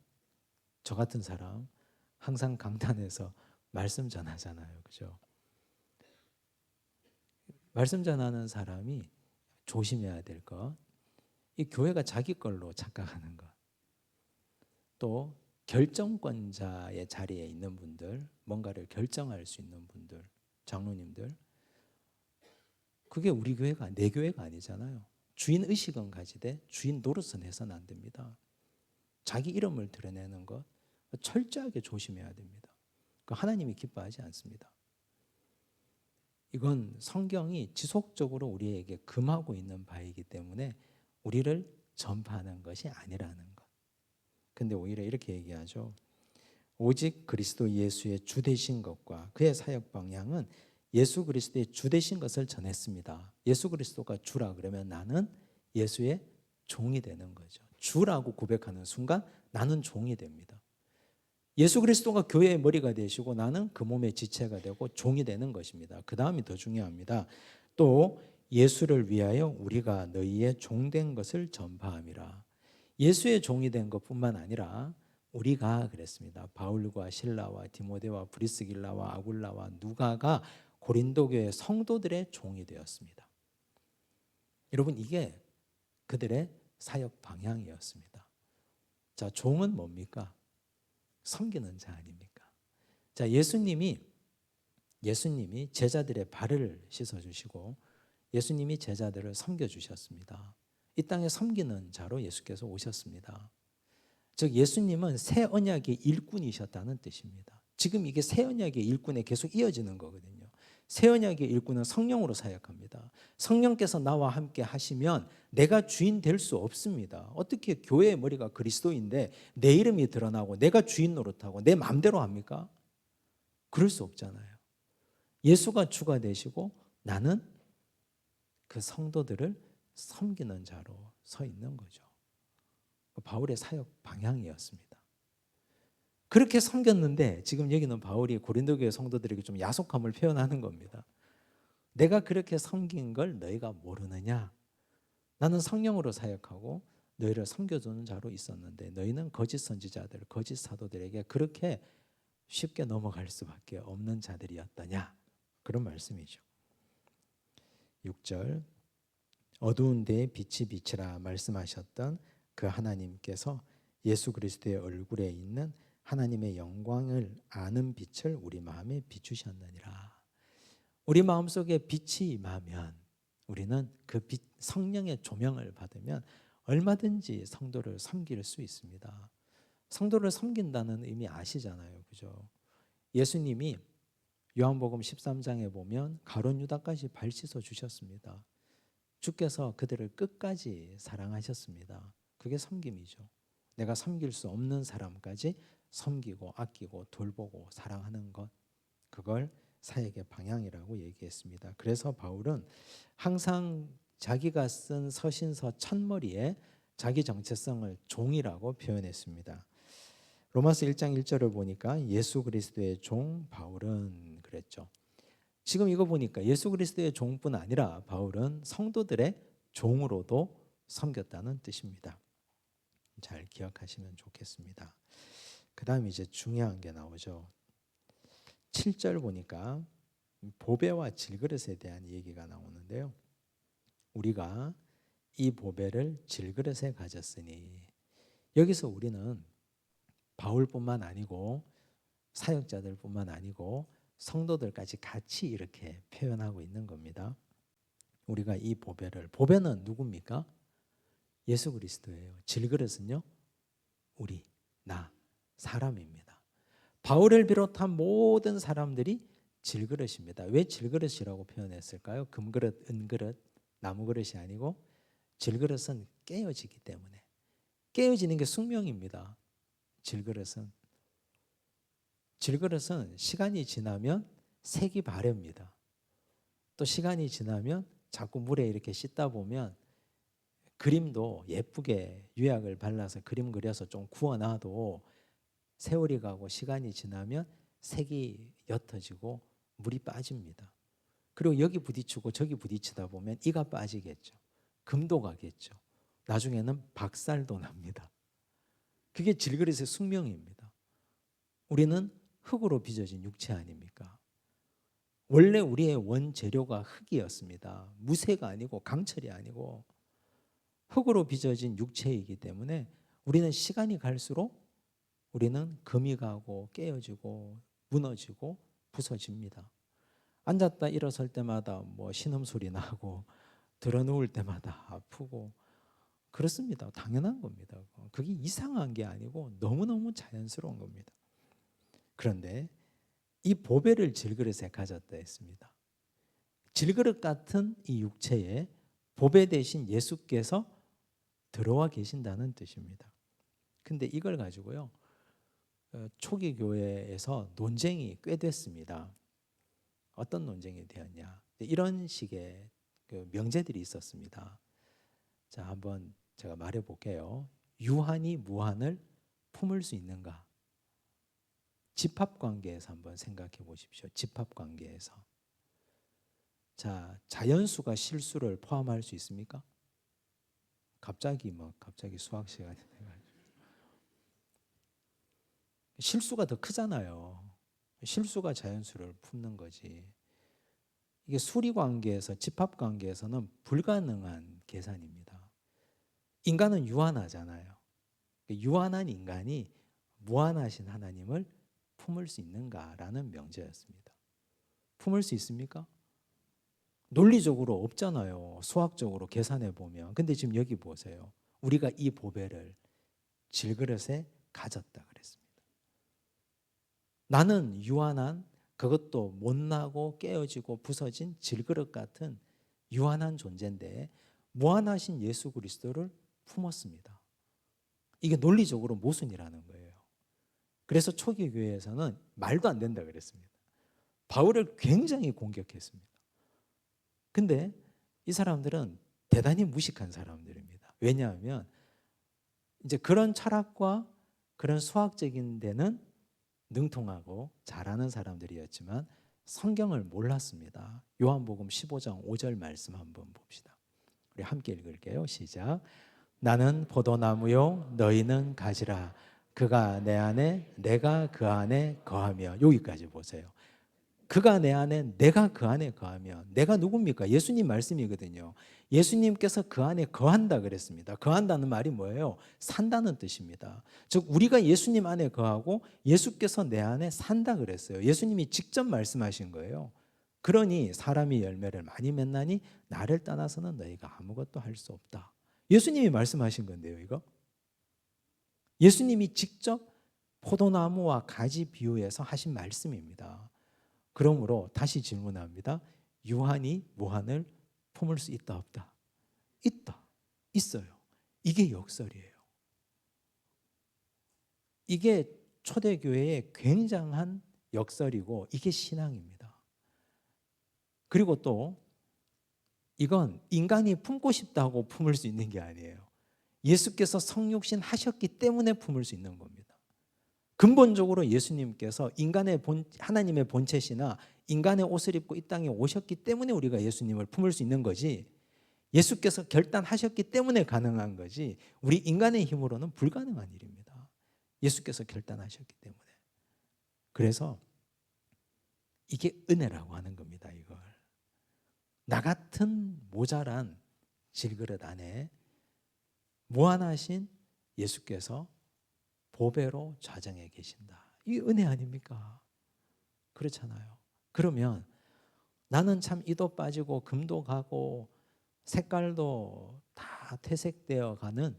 저 같은 사람 항상 강단에서 말씀 전하잖아요. 그죠? 말씀 전하는 사람이 조심해야 될 것, 이 교회가 자기 걸로 착각하는 것, 또 결정권자의 자리에 있는 분들, 뭔가를 결정할 수 있는 분들, 장로님들, 그게 우리 교회가, 내 교회가 아니잖아요. 주인 의식은 가지되 주인 노릇은 해서는 안 됩니다. 자기 이름을 드러내는 것 철저하게 조심해야 됩니다. 그 하나님이 기뻐하지 않습니다. 이건 성경이 지속적으로 우리에게 금하고 있는 바이기 때문에 우리를 전파하는 것이 아니라는 것. 근데 오히려 이렇게 얘기하죠. 오직 그리스도 예수의 주 되신 것과 그의 사역 방향은 예수 그리스도의 주 되신 것을 전했습니다. 예수 그리스도가 주라 그러면 나는 예수의 종이 되는 거죠. 주라고 고백하는 순간 나는 종이 됩니다. 예수 그리스도가 교회의 머리가 되시고 나는 그 몸의 지체가 되고 종이 되는 것입니다. 그 다음이 더 중요합니다. 또 예수를 위하여 우리가 너희의 종된 것을 전파함이라. 예수의 종이 된 것뿐만 아니라 우리가 그랬습니다. 바울과 실라와 디모데와 브리스길라와 아굴라와 누가가 고린도 교회 성도들의 종이 되었습니다. 여러분, 이게 그들의 사역 방향이었습니다. 자, 종은 뭡니까? 섬기는 자 아닙니까? 자, 예수님이 제자들의 발을 씻어주시고 예수님이 제자들을 섬겨주셨습니다. 이 땅에 섬기는 자로 예수께서 오셨습니다. 즉 예수님은 새 언약의 일꾼이셨다는 뜻입니다. 지금 이게 새 언약의 일꾼에 계속 이어지는 거거든요. 새 언약의 일꾼은 성령으로 사역합니다. 성령께서 나와 함께 하시면 내가 주인 될 수 없습니다. 어떻게 교회의 머리가 그리스도인데 내 이름이 드러나고 내가 주인 노릇하고 내 마음대로 합니까? 그럴 수 없잖아요. 예수가 주가 되시고 나는 그 성도들을 섬기는 자로 서 있는 거죠. 바울의 사역 방향이었습니다. 그렇게 섬겼는데 지금 여기는 바울이 고린도 교회 성도들에게 좀 야속함을 표현하는 겁니다. 내가 그렇게 섬긴 걸 너희가 모르느냐? 나는 성령으로 사역하고 너희를 섬겨주는 자로 있었는데 너희는 거짓 선지자들, 거짓 사도들에게 그렇게 쉽게 넘어갈 수밖에 없는 자들이었더냐? 그런 말씀이죠. 6절 어두운 데에 빛이 비치라 말씀하셨던 그 하나님께서 예수 그리스도의 얼굴에 있는 하나님의 영광을 아는 빛을 우리 마음에 비추셨느니라. 우리 마음속에 빛이 임하면 우리는 그 빛, 성령의 조명을 받으면 얼마든지 성도를 섬길 수 있습니다. 성도를 섬긴다는 의미 아시잖아요. 그죠? 예수님이 요한복음 13장에 보면 가룟 유다까지 발 씻어 주셨습니다. 주께서 그들을 끝까지 사랑하셨습니다. 그게 섬김이죠. 내가 섬길 수 없는 사람까지 섬기고 아끼고 돌보고 사랑하는 것, 그걸 사역의 방향이라고 얘기했습니다. 그래서 바울은 항상 자기가 쓴 서신서 첫머리에 자기 정체성을 종이라고 표현했습니다. 로마서 1장 1절을 보니까 예수 그리스도의 종 바울은 그랬죠. 지금 이거 보니까 예수 그리스도의 종뿐 아니라 바울은 성도들의 종으로도 섬겼다는 뜻입니다. 잘 기억하시면 좋겠습니다. 그 다음 이제 중요한 게 나오죠. 7절 보니까 보배와 질그릇에 대한 얘기가 나오는데요. 우리가 이 보배를 질그릇에 가졌으니, 여기서 우리는 바울뿐만 아니고 사역자들뿐만 아니고 성도들까지 같이 이렇게 표현하고 있는 겁니다. 우리가 이 보배를, 보배는 누굽니까? 예수 그리스도예요. 질그릇은요? 우리, 나, 사람입니다. 바울을 비롯한 모든 사람들이 질그릇입니다. 왜 질그릇이라고 표현했을까요? 금그릇, 은그릇, 나무그릇이 아니고 질그릇은 깨어지기 때문에. 깨어지는 게 숙명입니다. 질그릇은 시간이 지나면 색이 바릅니다. 또 시간이 지나면 자꾸 물에 이렇게 씻다 보면 그림도 예쁘게 유약을 발라서 그림 그려서 좀 구워놔도 세월이 가고 시간이 지나면 색이 옅어지고 물이 빠집니다. 그리고 여기 부딪히고 저기 부딪히다 보면 이가 빠지겠죠. 금도 가겠죠. 나중에는 박살도 납니다. 그게 질그릇의 숙명입니다. 우리는 흙으로 빚어진 육체 아닙니까? 원래 우리의 원재료가 흙이었습니다. 무쇠가 아니고 강철이 아니고 흙으로 빚어진 육체이기 때문에 우리는 시간이 갈수록 우리는 금이 가고 깨어지고 무너지고 부서집니다. 앉았다 일어설 때마다 뭐 신음소리 나고 들어 누울 때마다 아프고 그렇습니다. 당연한 겁니다. 그게 이상한 게 아니고 너무너무 자연스러운 겁니다. 그런데 이 보배를 질그릇에 가졌다 했습니다. 질그릇 같은 이 육체에 보배 대신 예수께서 들어와 계신다는 뜻입니다. 근데 이걸 가지고요, 초기 교회에서 논쟁이 꽤 됐습니다. 어떤 논쟁이 되었냐? 이런 식의 그 명제들이 있었습니다. 자, 한번 제가 말해 볼게요. 유한이 무한을 품을 수 있는가? 집합관계에서 한번 생각해 보십시오. 집합관계에서. 자, 자연수가 실수를 포함할 수 있습니까? 갑자기 수학 시간이 돼가지고 실수가 더 크잖아요. 실수가 자연수를 품는 거지. 이게 수리관계에서, 집합관계에서는 불가능한 계산입니다. 인간은 유한하잖아요. 유한한 인간이 무한하신 하나님을 품을 수 있는가라는 명제였습니다. 품을 수 있습니까? 논리적으로 없잖아요. 수학적으로 계산해 보면. 근데 지금 여기 보세요. 우리가 이 보배를 질그릇에 가졌다 그랬습니다. 나는 유한한, 그것도 못나고 깨어지고 부서진 질그릇 같은 유한한 존재인데 무한하신 예수 그리스도를 품었습니다. 이게 논리적으로 모순이라는 거예요. 그래서 초기 교회에서는 말도 안 된다 그랬습니다. 바울을 굉장히 공격했습니다. 근데 이 사람들은 대단히 무식한 사람들입니다. 왜냐하면 이제 그런 철학과 그런 수학적인 데는 능통하고 잘하는 사람들이었지만 성경을 몰랐습니다. 요한복음 15장 5절 말씀 한번 봅시다. 우리 함께 읽을게요. 시작. 나는 포도나무요 너희는 가지라. 그가 내 안에 내가 그 안에 거하며. 여기까지 보세요. 그가 내 안에 내가 그 안에 거하며. 내가 누굽니까? 예수님 말씀이거든요. 예수님께서 그 안에 거한다 그랬습니다. 거한다는 말이 뭐예요? 산다는 뜻입니다. 즉 우리가 예수님 안에 거하고 예수께서 내 안에 산다 그랬어요. 예수님이 직접 말씀하신 거예요. 그러니 사람이 열매를 많이 맺나니 나를 떠나서는 너희가 아무것도 할 수 없다. 예수님이 말씀하신 건데요, 이거. 예수님이 직접 포도나무와 가지 비유해서 하신 말씀입니다. 그러므로 다시 질문합니다. 유한이 무한을 품을 수 있다, 없다? 있다. 있어요. 이게 역설이에요. 이게 초대교회의 굉장한 역설이고 이게 신앙입니다. 그리고 또 이건 인간이 품고 싶다고 품을 수 있는 게 아니에요. 예수께서 성육신 하셨기 때문에 품을 수 있는 겁니다. 근본적으로 예수님께서 하나님의 본체시나 인간의 옷을 입고 이 땅에 오셨기 때문에 우리가 예수님을 품을 수 있는 거지, 예수께서 결단하셨기 때문에 가능한 거지, 우리 인간의 힘으로는 불가능한 일입니다. 예수께서 결단하셨기 때문에. 그래서 이게 은혜라고 하는 겁니다. 이걸 나 같은 모자란 질그릇 안에 무한하신 예수께서 보배로 좌정해 계신다. 이 은혜 아닙니까? 그렇잖아요. 그러면 나는 참 이도 빠지고 금도 가고 색깔도 다 퇴색되어 가는,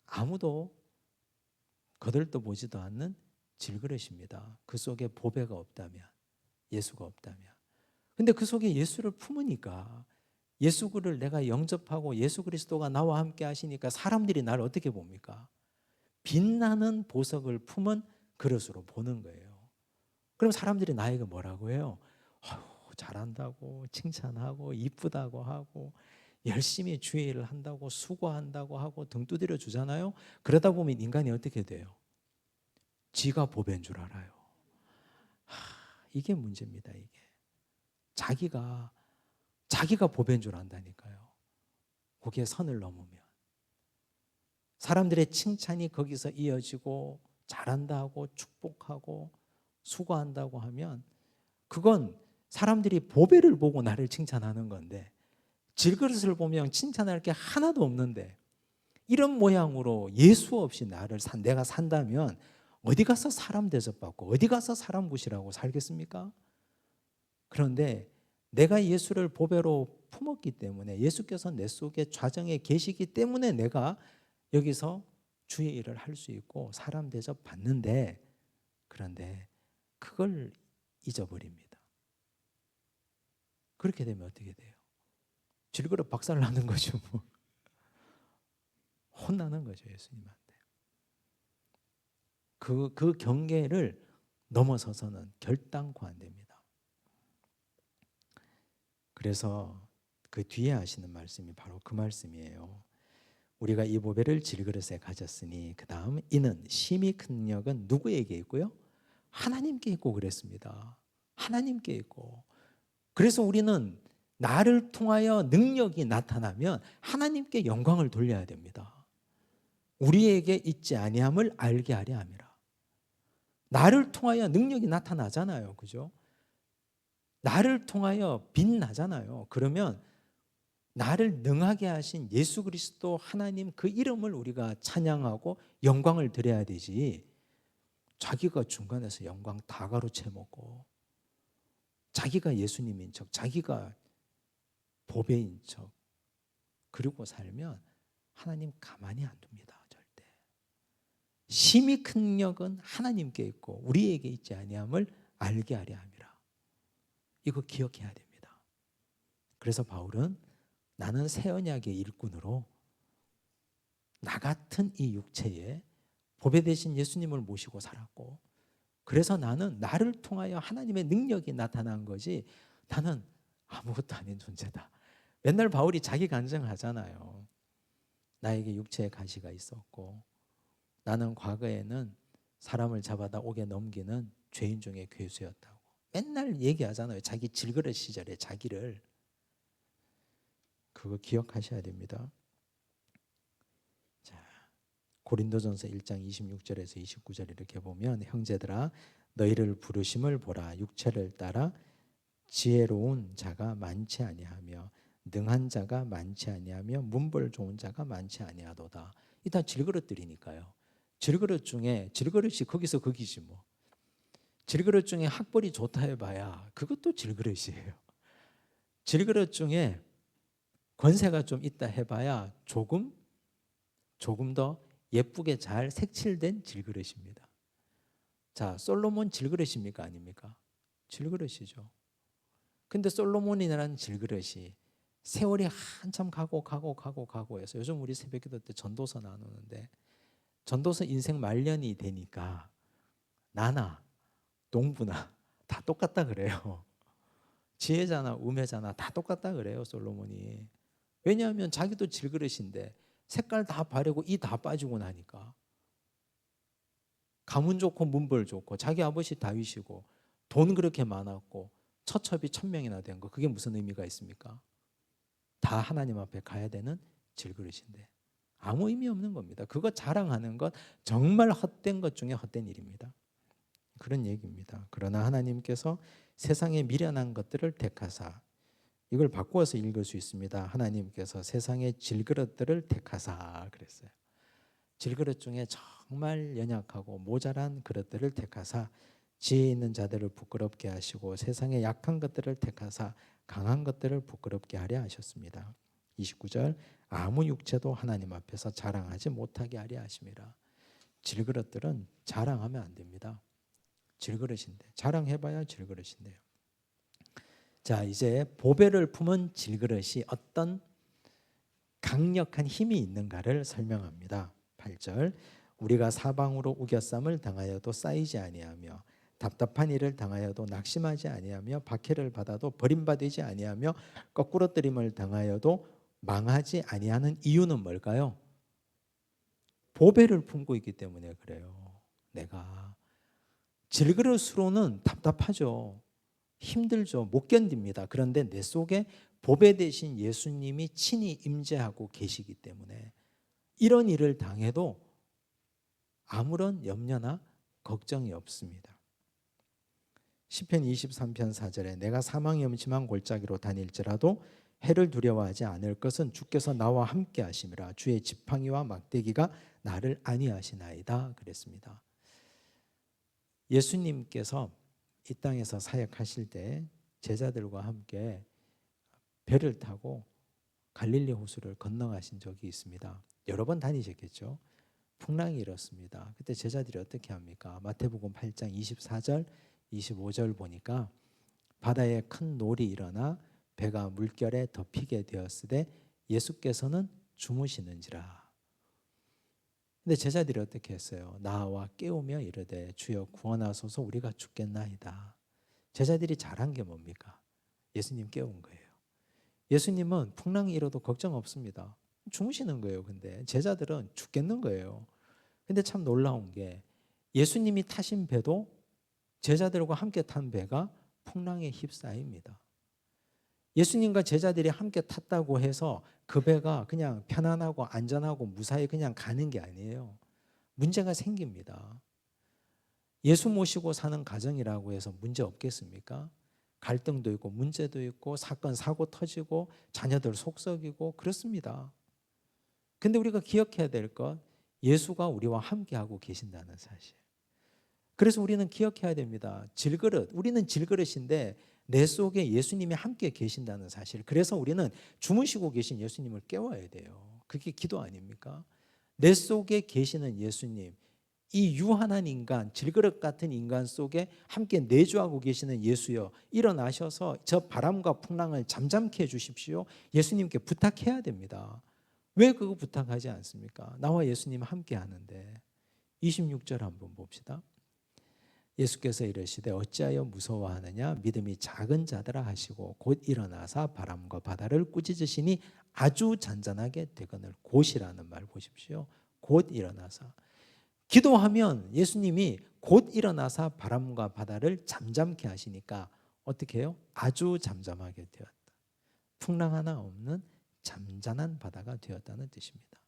아무도 거들떠 보지도 않는 질그릇입니다. 그 속에 보배가 없다면, 예수가 없다면. 근데 그 속에 예수를 품으니까, 예수를 내가 영접하고 예수 그리스도가 나와 함께 하시니까 사람들이 나를 어떻게 봅니까? 빛나는 보석을 품은 그릇으로 보는 거예요. 그럼 사람들이 나에게 뭐라고 해요? 잘한다고 칭찬하고 이쁘다고 하고 열심히 주의 일을 한다고 수고한다고 하고 등 두드려 주잖아요. 그러다 보면 인간이 어떻게 돼요? 지가 보배인 줄 알아요. 이게 문제입니다. 이게 자기가 보배인 줄 안다니까요. 거기에 선을 넘으면 사람들의 칭찬이 거기서 이어지고 잘한다고 축복하고 수고한다고 하면 그건 사람들이 보배를 보고 나를 칭찬하는 건데, 질그릇을 보면 칭찬할 게 하나도 없는데 이런 모양으로 예수 없이 내가 산다면 어디 가서 사람 대접받고 어디 가서 사람 구실하고 살겠습니까? 그런데 내가 예수를 보배로 품었기 때문에, 예수께서 내 속에 좌정에 계시기 때문에 내가 여기서 주의 일을 할 수 있고 사람 대접 받는데, 그런데 그걸 잊어버립니다. 그렇게 되면 어떻게 돼요? 질그릇 박살나는 거죠. 뭐. 혼나는 거죠, 예수님한테. 그 경계를 넘어서서는 결단코 안 됩니다. 그래서 그 뒤에 하시는 말씀이 바로 그 말씀이에요. 우리가 이 보배를 질그릇에 가졌으니 그 다음 이는 심히 큰 능력은 누구에게 있고요? 하나님께 있고 그랬습니다. 하나님께 있고. 그래서 우리는 나를 통하여 능력이 나타나면 하나님께 영광을 돌려야 됩니다. 우리에게 있지 아니함을 알게 하려 함이라. 나를 통하여 능력이 나타나잖아요. 그죠? 나를 통하여 빛나잖아요. 그러면 나를 능하게 하신 예수 그리스도 하나님 그 이름을 우리가 찬양하고 영광을 드려야 되지, 자기가 중간에서 영광 다 가로채 먹고 자기가 예수님인 척, 자기가 보배인 척 그러고 살면 하나님 가만히 안 둡니다. 절대. 심히 큰 능력은 하나님께 있고 우리에게 있지 아니함을 알게 하려 함이라. 이거 기억해야 됩니다. 그래서 바울은 나는 새 언약의 일꾼으로 나 같은 이 육체에 보배 되신 예수님을 모시고 살았고, 그래서 나는 나를 통하여 하나님의 능력이 나타난 거지 나는 아무것도 아닌 존재다. 맨날 바울이 자기 간증하잖아요. 나에게 육체의 가시가 있었고 나는 과거에는 사람을 잡아다 옥에 넘기는 죄인 중에 괴수였다고 맨날 얘기하잖아요. 자기 질그릇 시절에 자기를. 그거 기억하셔야 됩니다. 자, 고린도전서 1장 26절에서 29절 이렇게 보면 형제들아 너희를 부르심을 보라. 육체를 따라 지혜로운 자가 많지 아니하며 능한 자가 많지 아니하며 문벌 좋은 자가 많지 아니하도다. 이 다 질그릇들이니까요. 질그릇 중에 질그릇이 거기서 거기지 뭐. 질그릇 중에 학벌이 좋다 해봐야 그것도 질그릇이에요. 질그릇 중에 권세가 좀 있다 해봐야 조금 더 예쁘게 잘 색칠된 질그릇입니다. 자, 솔로몬 질그릇입니까? 아닙니까? 질그릇이죠. 근데 솔로몬이라는 질그릇이 세월이 한참 가고 해서 요즘 우리 새벽기도 때 전도서 나누는데 전도서 인생 말년이 되니까 나나 농부나 다 똑같다 그래요. 지혜자나 우매자나 다 똑같다 그래요, 솔로몬이. 왜냐하면 자기도 질그릇인데 색깔 다 바르고 이 다 빠지고 나니까 가문 좋고 문벌 좋고 자기 아버지 다윗이고 돈 그렇게 많았고 처첩이 1000명이나 된 거, 그게 무슨 의미가 있습니까? 다 하나님 앞에 가야 되는 질그릇인데 아무 의미 없는 겁니다. 그거 자랑하는 것 정말 헛된 것 중에 헛된 일입니다. 그런 얘기입니다. 그러나 하나님께서 세상에 미련한 것들을 택하사, 이걸 바꾸어서 읽을 수 있습니다. 하나님께서 세상의 질그릇들을 택하사 그랬어요. 질그릇 중에 정말 연약하고 모자란 그릇들을 택하사 지혜 있는 자들을 부끄럽게 하시고 세상의 약한 것들을 택하사 강한 것들을 부끄럽게 하려 하셨습니다. 29절, 아무 육체도 하나님 앞에서 자랑하지 못하게 하려 하심이라. 질그릇들은 자랑하면 안 됩니다. 질그릇인데, 자랑해봐야 질그릇인데요. 자, 이제 보배를 품은 질그릇이 어떤 강력한 힘이 있는가를 설명합니다. 8절, 우리가 사방으로 우겨쌈을 당하여도 쌓이지 아니하며 답답한 일을 당하여도 낙심하지 아니하며 박해를 받아도 버림받지 아니하며 거꾸러뜨림을 당하여도 망하지 아니하는 이유는 뭘까요? 보배를 품고 있기 때문에 그래요. 내가 질그릇으로는 답답하죠. 힘들죠. 못 견딥니다. 그런데 내 속에 보배 대신 예수님이 친히 임재하고 계시기 때문에 이런 일을 당해도 아무런 염려나 걱정이 없습니다. 시편 23편 4절에 내가 사망의 음침한 골짜기로 다닐지라도 해를 두려워하지 않을 것은 주께서 나와 함께 하심이라. 주의 지팡이와 막대기가 나를 안위하시나이다 그랬습니다. 예수님께서 이 땅에서 사역하실 때 제자들과 함께 배를 타고 갈릴리 호수를 건너가신 적이 있습니다. 여러 번 다니셨겠죠. 풍랑이 일었습니다. 그때 제자들이 어떻게 합니까? 마태복음 8장 24절 25절 보니까 바다에 큰 놀이 일어나 배가 물결에 덮이게 되었으되 예수께서는 주무시는지라. 근데 제자들이 어떻게 했어요? 나와 깨우며 이르되 주여 구원하소서 우리가 죽겠나이다. 제자들이 잘한 게 뭡니까? 예수님 깨운 거예요. 예수님은 풍랑이 일어도 걱정 없습니다. 주무시는 거예요. 근데 제자들은 죽겠는 거예요. 근데 참 놀라운 게 예수님이 타신 배도 제자들과 함께 탄 배가 풍랑에 휩싸입니다. 예수님과 제자들이 함께 탔다고 해서 그 배가 그냥 편안하고 안전하고 무사히 그냥 가는 게 아니에요. 문제가 생깁니다. 예수 모시고 사는 가정이라고 해서 문제 없겠습니까? 갈등도 있고 문제도 있고 사건 사고 터지고 자녀들 속썩이고 그렇습니다. 근데 우리가 기억해야 될 것, 예수가 우리와 함께하고 계신다는 사실. 그래서 우리는 기억해야 됩니다. 질그릇, 우리는 질그릇인데 내 속에 예수님이 함께 계신다는 사실. 그래서 우리는 주무시고 계신 예수님을 깨워야 돼요. 그게 기도 아닙니까? 내 속에 계시는 예수님, 이 유한한 인간, 질그릇 같은 인간 속에 함께 내주하고 계시는 예수여, 일어나셔서 저 바람과 풍랑을 잠잠케 해주십시오. 예수님께 부탁해야 됩니다. 왜 그거 부탁하지 않습니까? 나와 예수님 함께 하는데. 26절 한번 봅시다. 예수께서 이르시되 어찌하여 무서워하느냐 믿음이 작은 자들아 하시고 곧 일어나사 바람과 바다를 꾸짖으시니 아주 잔잔하게 되거늘. 곧이라는 말 보십시오. 곧 일어나사. 기도하면 예수님이 곧 일어나사 바람과 바다를 잠잠케 하시니까 어떻게 해요? 아주 잠잠하게 되었다. 풍랑 하나 없는 잠잠한 바다가 되었다는 뜻입니다.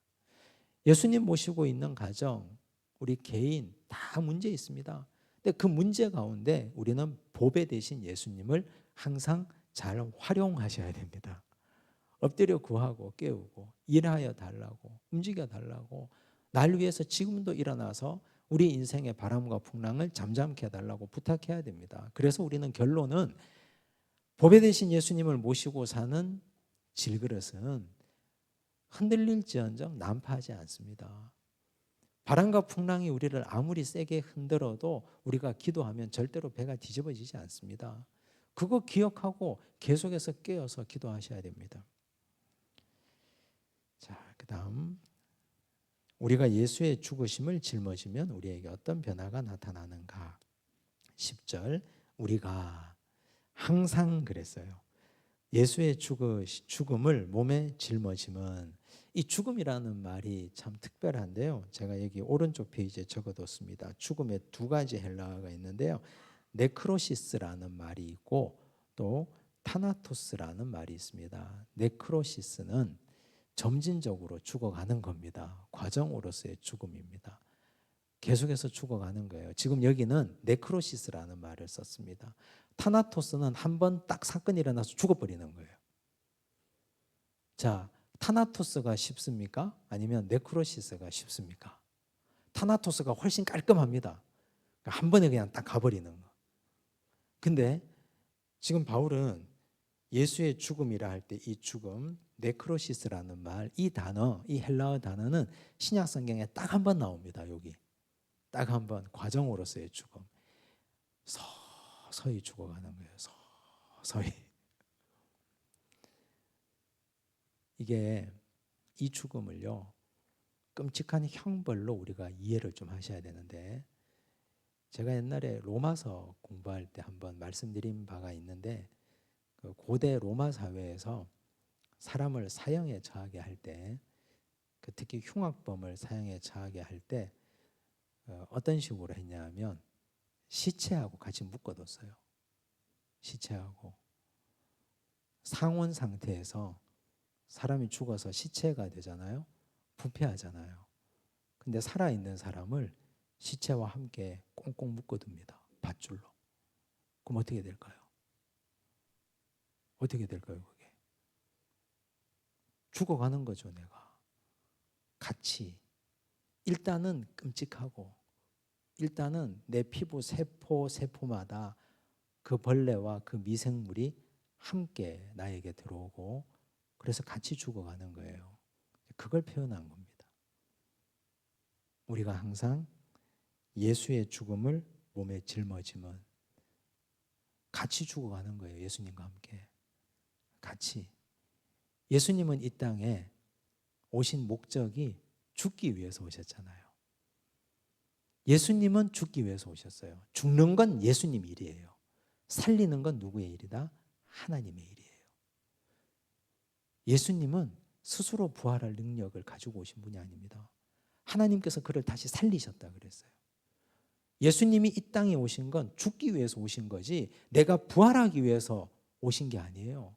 예수님 모시고 있는 가정, 우리 개인 다 문제 있습니다. 근데 그 문제 가운데 우리는 보배 대신 예수님을 항상 잘 활용하셔야 됩니다. 엎드려 구하고 깨우고 일하여 달라고 움직여 달라고 날 위해서 지금도 일어나서 우리 인생의 바람과 풍랑을 잠잠케 해달라고 부탁해야 됩니다. 그래서 우리는 결론은 보배 되신 예수님을 모시고 사는 질그릇은 흔들릴지언정 난파하지 않습니다. 바람과 풍랑이 우리를 아무리 세게 흔들어도 우리가 기도하면 절대로 배가 뒤집어지지 않습니다. 그거 기억하고 계속해서 깨어서 기도하셔야 됩니다. 자, 그다음 우리가 예수의 죽으심을 짊어지면 우리에게 어떤 변화가 나타나는가? 10절 우리가 항상 그랬어요. 예수의 죽음을 몸에 짊어짐은, 이 죽음이라는 말이 참 특별한데요. 제가 여기 오른쪽 페이지에 적어뒀습니다. 죽음의 두 가지 헬라어가 있는데요. 네크로시스라는 말이 있고 또 타나토스라는 말이 있습니다. 네크로시스는 점진적으로 죽어가는 겁니다. 과정으로서의 죽음입니다. 계속해서 죽어가는 거예요. 지금 여기는 네크로시스라는 말을 썼습니다. 타나토스는 한번 딱 사건이 일어나서 죽어버리는 거예요. 자, 타나토스가 쉽습니까? 아니면 네크로시스가 쉽습니까? 타나토스가 훨씬 깔끔합니다. 한 번에 그냥 딱 가버리는 거. 근데 지금 바울은 예수의 죽음이라 할 때 이 죽음, 네크로시스라는 말, 이 단어, 이 헬라어 단어는 신약 성경에 딱 한 번 나옵니다. 여기 딱 한 번, 과정으로서의 죽음. 서서히 죽어가는 거예요. 서서히. 이게 이 죽음을요, 끔찍한 형벌로 우리가 이해를 좀 하셔야 되는데, 제가 옛날에 로마서 공부할 때 한번 말씀드린 바가 있는데, 그 고대 로마 사회에서 사람을 사형에 처하게 할 때, 특히 흉악범을 사형에 처하게 할 때 어떤 식으로 했냐면 시체하고 같이 묶어뒀어요. 시체하고 상온 상태에서 사람이 죽어서 시체가 되잖아요. 부패하잖아요. 근데 살아있는 사람을 시체와 함께 꽁꽁 묶어둡니다. 밧줄로. 그럼 어떻게 될까요? 어떻게 될까요, 그게? 죽어가는 거죠, 내가. 같이. 일단은 끔찍하고, 일단은 내 피부 세포마다 그 벌레와 그 미생물이 함께 나에게 들어오고, 그래서 같이 죽어가는 거예요. 그걸 표현한 겁니다. 우리가 항상 예수의 죽음을 몸에 짊어지면 같이 죽어가는 거예요. 예수님과 함께. 같이. 예수님은 이 땅에 오신 목적이 죽기 위해서 오셨잖아요. 예수님은 죽기 위해서 오셨어요. 죽는 건 예수님 일이에요. 살리는 건 누구의 일이다? 하나님의 일이에요. 예수님은 스스로 부활할 능력을 가지고 오신 분이 아닙니다. 하나님께서 그를 다시 살리셨다 그랬어요. 예수님이 이 땅에 오신 건 죽기 위해서 오신 거지 내가 부활하기 위해서 오신 게 아니에요.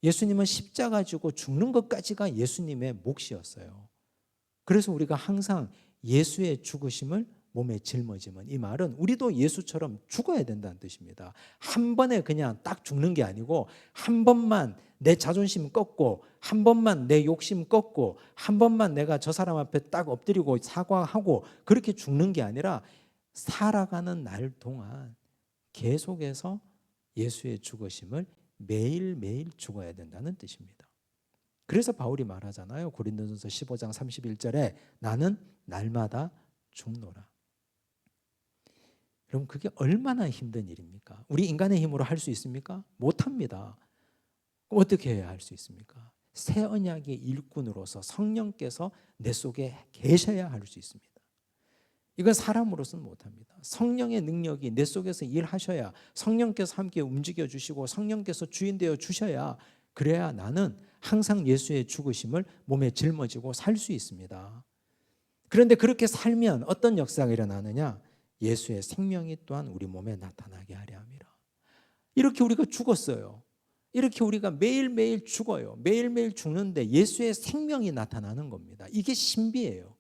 예수님은 십자가 지고 죽는 것까지가 예수님의 몫이었어요. 그래서 우리가 항상 예수의 죽으심을 몸에 짊어지면, 이 말은 우리도 예수처럼 죽어야 된다는 뜻입니다. 한 번에 그냥 딱 죽는 게 아니고 한 번만 내 자존심 꺾고, 한 번만 내 욕심 꺾고, 한 번만 내가 저 사람 앞에 딱 엎드리고 사과하고 그렇게 죽는 게 아니라 살아가는 날 동안 계속해서 예수의 죽으심을 매일매일 죽어야 된다는 뜻입니다. 그래서 바울이 말하잖아요. 고린도전서 15장 31절에 나는 날마다 죽노라. 여러분, 그게 얼마나 힘든 일입니까? 우리 인간의 힘으로 할 수 있습니까? 못합니다. 그럼 어떻게 해야 할 수 있습니까? 새 언약의 일꾼으로서 성령께서 내 속에 계셔야 할 수 있습니다. 이건 사람으로서는 못합니다. 성령의 능력이 내 속에서 일하셔야, 성령께서 함께 움직여 주시고 성령께서 주인 되어 주셔야, 그래야 나는 항상 예수의 죽으심을 몸에 짊어지고 살 수 있습니다. 그런데 그렇게 살면 어떤 역사가 일어나느냐? 예수의 생명이 또한 우리 몸에 나타나게 하려 함이라. 이렇게 우리가 죽었어요. 이렇게 우리가 매일매일 죽어요. 매일매일 죽는데 예수의 생명이 나타나는 겁니다. 이게 신비예요.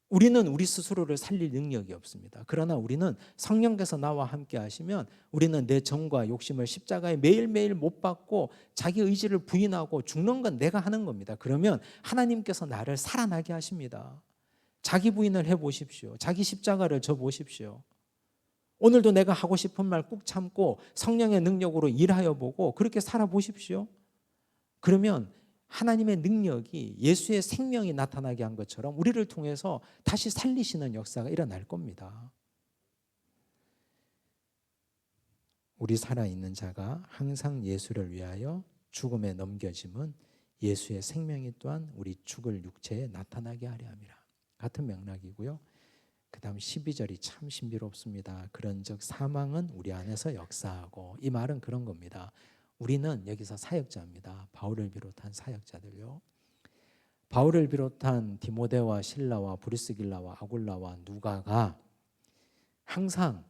우리는 우리 스스로를 살릴 능력이 없습니다. 그러나 우리는 성령께서 나와 함께 하시면 우리는 내 정과 욕심을 십자가에 매일매일 못 박고 자기 의지를 부인하고 죽는 건 내가 하는 겁니다. 그러면 하나님께서 나를 살아나게 하십니다. 자기 부인을 해보십시오. 자기 십자가를 져보십시오. 오늘도 내가 하고 싶은 말 꾹 참고 성령의 능력으로 일하여 보고 그렇게 살아보십시오. 그러면 하나님의 능력이 예수의 생명이 나타나게 한 것처럼 우리를 통해서 다시 살리시는 역사가 일어날 겁니다. 우리 살아있는 자가 항상 예수를 위하여 죽음에 넘겨짐은 예수의 생명이 또한 우리 죽을 육체에 나타나게 하려 함이라. 같은 맥락이고요. 그 다음 12절이 참 신비롭습니다. 그런즉 사망은 우리 안에서 역사하고, 이 말은 그런 겁니다. 우리는 여기서 사역자입니다. 바울을 비롯한 사역자들요. 바울을 비롯한 디모데와 실라와 브리스길라와 아굴라와 누가가 항상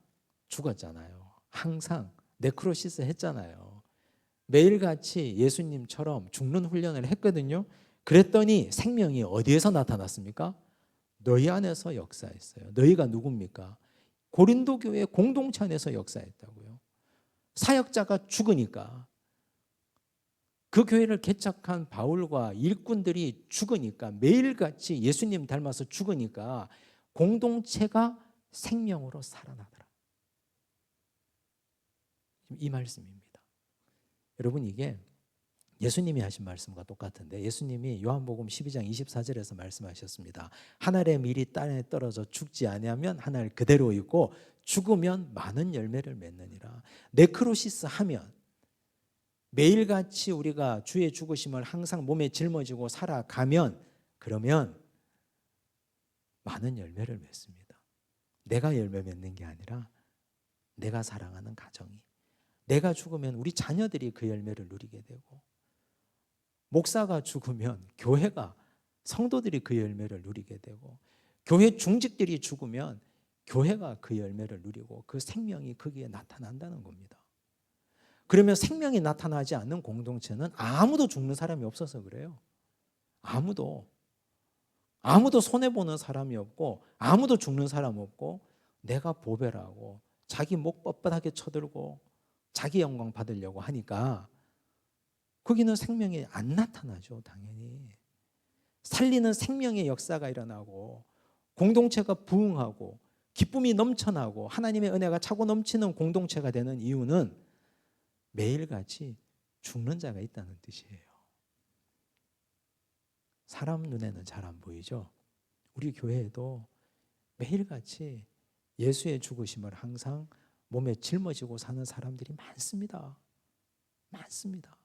죽었잖아요. 항상 네크로시스 했잖아요. 매일같이 예수님처럼 죽는 훈련을 했거든요. 그랬더니 생명이 어디에서 나타났습니까? 너희 안에서 역사했어요. 너희가 누굽니까? 고린도 교회 공동체 안에서 역사했다고요. 사역자가 죽으니까, 그 교회를 개척한 바울과 일꾼들이 죽으니까, 매일같이 예수님 닮아서 죽으니까 공동체가 생명으로 살아나더라. 이 말씀입니다. 여러분, 이게 예수님이 하신 말씀과 똑같은데, 예수님이 요한복음 12장 24절에서 말씀하셨습니다. 한 알의 밀이 땅에 떨어져 죽지 아니하면 한 알 그대로 있고 죽으면 많은 열매를 맺느니라. 네크로시스 하면, 매일같이 우리가 주의 죽으심을 항상 몸에 짊어지고 살아가면, 그러면 많은 열매를 맺습니다. 내가 열매 맺는 게 아니라 내가 사랑하는 가정이, 내가 죽으면 우리 자녀들이 그 열매를 누리게 되고, 목사가 죽으면 교회가, 성도들이 그 열매를 누리게 되고, 교회 중직들이 죽으면 교회가 그 열매를 누리고 그 생명이 거기에 나타난다는 겁니다. 그러면 생명이 나타나지 않는 공동체는 아무도 죽는 사람이 없어서 그래요. 아무도 손해보는 사람이 없고 아무도 죽는 사람 없고, 내가 보배라고 자기 목 뻣뻣하게 쳐들고 자기 영광 받으려고 하니까 거기는 생명이 안 나타나죠. 당연히 살리는 생명의 역사가 일어나고 공동체가 부흥하고 기쁨이 넘쳐나고 하나님의 은혜가 차고 넘치는 공동체가 되는 이유는 매일같이 죽는 자가 있다는 뜻이에요. 사람 눈에는 잘 안 보이죠. 우리 교회에도 매일같이 예수의 죽으심을 항상 몸에 짊어지고 사는 사람들이 많습니다. 많습니다.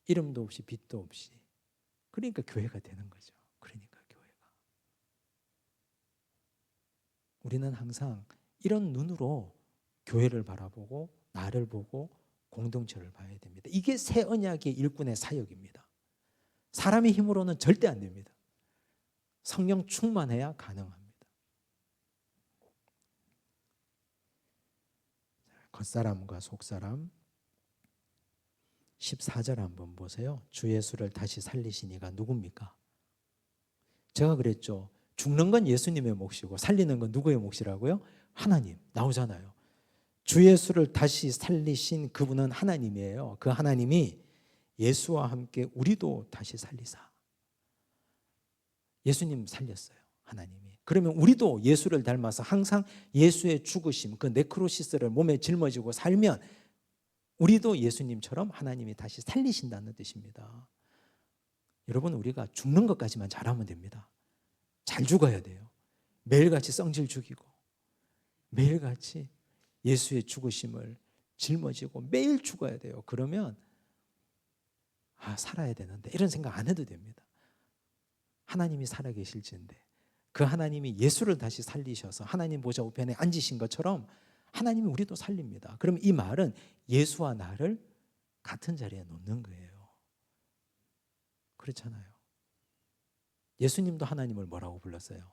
이름도 없이 빛도 없이. 그러니까 교회가 되는 거죠. 그러니까 교회가. 우리는 항상 이런 눈으로 교회를 바라보고 나를 보고 공동체를 봐야 됩니다. 이게 새 언약의 일꾼의 사역입니다. 사람의 힘으로는 절대 안 됩니다. 성령 충만해야 가능합니다. 겉사람과 속사람 14절 한번 보세요. 주 예수를 다시 살리신 이가 누굽니까? 제가 그랬죠. 죽는 건 예수님의 몫이고 살리는 건 누구의 몫이라고요? 하나님. 나오잖아요. 주 예수를 다시 살리신 그분은 하나님이에요. 그 하나님이 예수와 함께 우리도 다시 살리사. 예수님 살렸어요. 하나님이. 그러면 우리도 예수를 닮아서 항상 예수의 죽으심, 그 네크로시스를 몸에 짊어지고 살면 우리도 예수님처럼 하나님이 다시 살리신다는 뜻입니다. 여러분, 우리가 죽는 것까지만 잘하면 됩니다. 잘 죽어야 돼요. 매일같이 성질 죽이고 매일같이 예수의 죽으심을 짊어지고 매일 죽어야 돼요. 그러면 살아야 되는데 이런 생각 안 해도 됩니다. 하나님이 살아계실진데 그 하나님이 예수를 다시 살리셔서 하나님 보좌 우편에 앉으신 것처럼 하나님이 우리도 살립니다. 그럼 이 말은 예수와 나를 같은 자리에 놓는 거예요. 그렇잖아요. 예수님도 하나님을 뭐라고 불렀어요?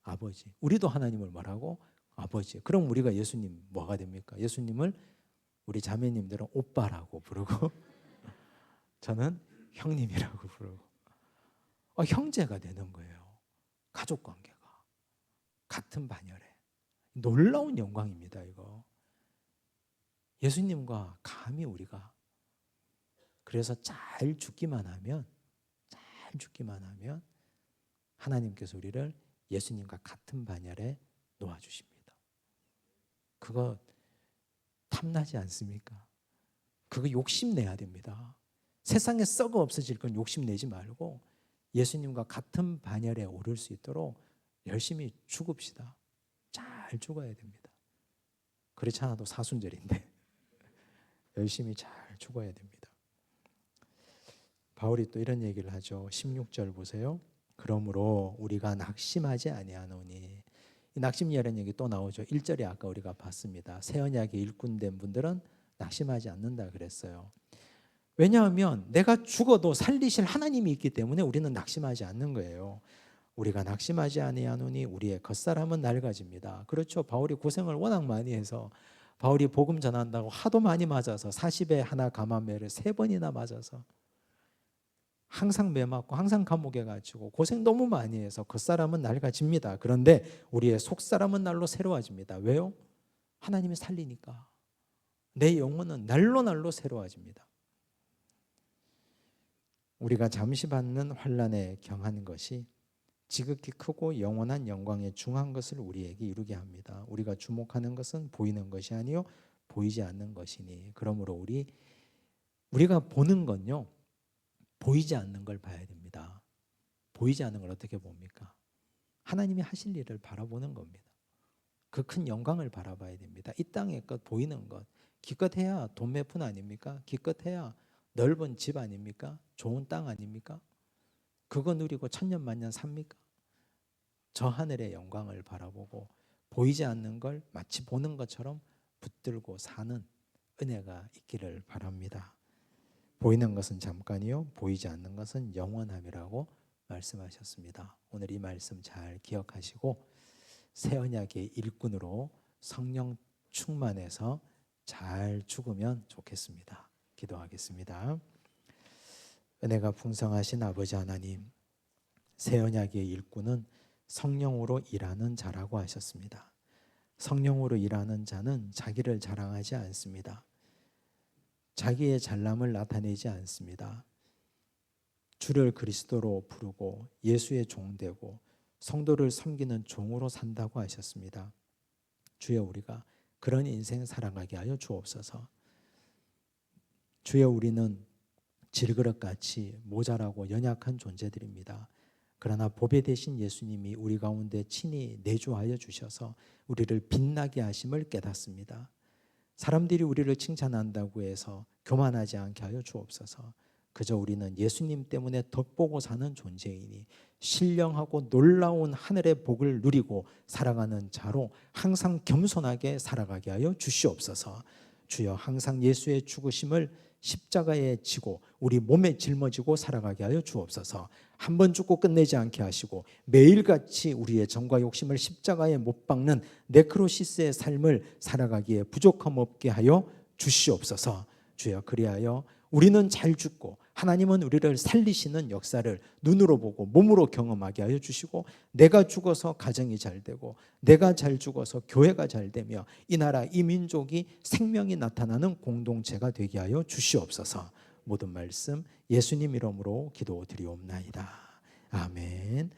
아버지. 우리도 하나님을 뭐라고? 아버지. 그럼 우리가 예수님 뭐가 됩니까? 예수님을 우리 자매님들은 오빠라고 부르고 저는 형님이라고 부르고 형제가 되는 거예요. 가족관계가 같은 반열에. 놀라운 영광입니다. 이거 예수님과 감히 우리가, 그래서 잘 죽기만 하면 하나님께서 우리를 예수님과 같은 반열에 놓아주십니다. 그거 탐나지 않습니까? 그거 욕심내야 됩니다. 세상에 썩어 없어질 건 욕심내지 말고 예수님과 같은 반열에 오를 수 있도록 열심히 죽읍시다. 잘 죽어야 됩니다. 그렇지 않아도 사순절인데 열심히 잘 죽어야 됩니다. 바울이 또 이런 얘기를 하죠. 16절 보세요. 그러므로 우리가 낙심하지 아니하노니. 이 낙심이라는 얘기 또 나오죠. 1절에 아까 우리가 봤습니다. 새 언약의 일꾼된 분들은 낙심하지 않는다 그랬어요. 왜냐하면 내가 죽어도 살리실 하나님이 있기 때문에 우리는 낙심하지 않는 거예요. 우리가 낙심하지 아니하노니 우리의 겉사람은 낡아집니다. 그렇죠. 바울이 고생을 워낙 많이 해서 바울이 복음 전한다고 하도 많이 맞아서 40에 하나 감암매를 3번이나 맞아서 항상 매 맞고 항상 감옥에 갇히고 고생 너무 많이 해서 겉사람은 낡아집니다. 그런데 우리의 속사람은 날로 새로워집니다. 왜요? 하나님이 살리니까. 내 영혼은 날로 날로 새로워집니다. 우리가 잠시 받는 환난에 경한 것이 지극히 크고 영원한 영광에 중한 것을 우리에게 이루게 합니다. 우리가 주목하는 것은 보이는 것이 아니요 보이지 않는 것이니. 그러므로 우리가 보는 건요 보이지 않는 걸 봐야 됩니다. 보이지 않는 걸 어떻게 봅니까? 하나님이 하실 일을 바라보는 겁니다. 그 큰 영광을 바라봐야 됩니다. 이 땅의 것 보이는 것 기껏해야 돈 몇 푼 아닙니까? 기껏해야 넓은 집 아닙니까? 좋은 땅 아닙니까? 그거 누리고 천년만년 삽니까? 저 하늘의 영광을 바라보고 보이지 않는 걸 마치 보는 것처럼 붙들고 사는 은혜가 있기를 바랍니다. 보이는 것은 잠깐이요 보이지 않는 것은 영원함이라고 말씀하셨습니다. 오늘 이 말씀 잘 기억하시고 새 언약의 일꾼으로 성령 충만해서 잘 죽으면 좋겠습니다. 기도하겠습니다. 은혜가 풍성하신 아버지 하나님, 새 언약의 일꾼은 성령으로 일하는 자라고 하셨습니다. 성령으로 일하는 자는 자기를 자랑하지 않습니다. 자기의 잘남을 나타내지 않습니다. 주를 그리스도로 부르고 예수의 종되고 성도를 섬기는 종으로 산다고 하셨습니다. 주여 우리가 그런 인생 살아가게 하여 주옵소서. 주여 우리는 질그릇같이 모자라고 연약한 존재들입니다. 그러나 보배 되신 예수님이 우리 가운데 친히 내주하여 주셔서 우리를 빛나게 하심을 깨닫습니다. 사람들이 우리를 칭찬한다고 해서 교만하지 않게 하여 주옵소서. 그저 우리는 예수님 때문에 덕보고 사는 존재이니 신령하고 놀라운 하늘의 복을 누리고 살아가는 자로 항상 겸손하게 살아가게 하여 주시옵소서. 주여 항상 예수의 죽으심을 십자가에 지고 우리 몸에 짊어지고 살아가게 하여 주옵소서. 한 번 죽고 끝내지 않게 하시고 매일같이 우리의 정과 욕심을 십자가에 못 박는 네크로시스의 삶을 살아가기에 부족함 없게 하여 주시옵소서. 주여 그리하여 우리는 잘 죽고 하나님은 우리를 살리시는 역사를 눈으로 보고 몸으로 경험하게 하여 주시고 내가 죽어서 가정이 잘 되고 내가 잘 죽어서 교회가 잘 되며 이 나라 이 민족이 생명이 나타나는 공동체가 되게 하여 주시옵소서. 모든 말씀 예수님 이름으로 기도드리옵나이다. 아멘.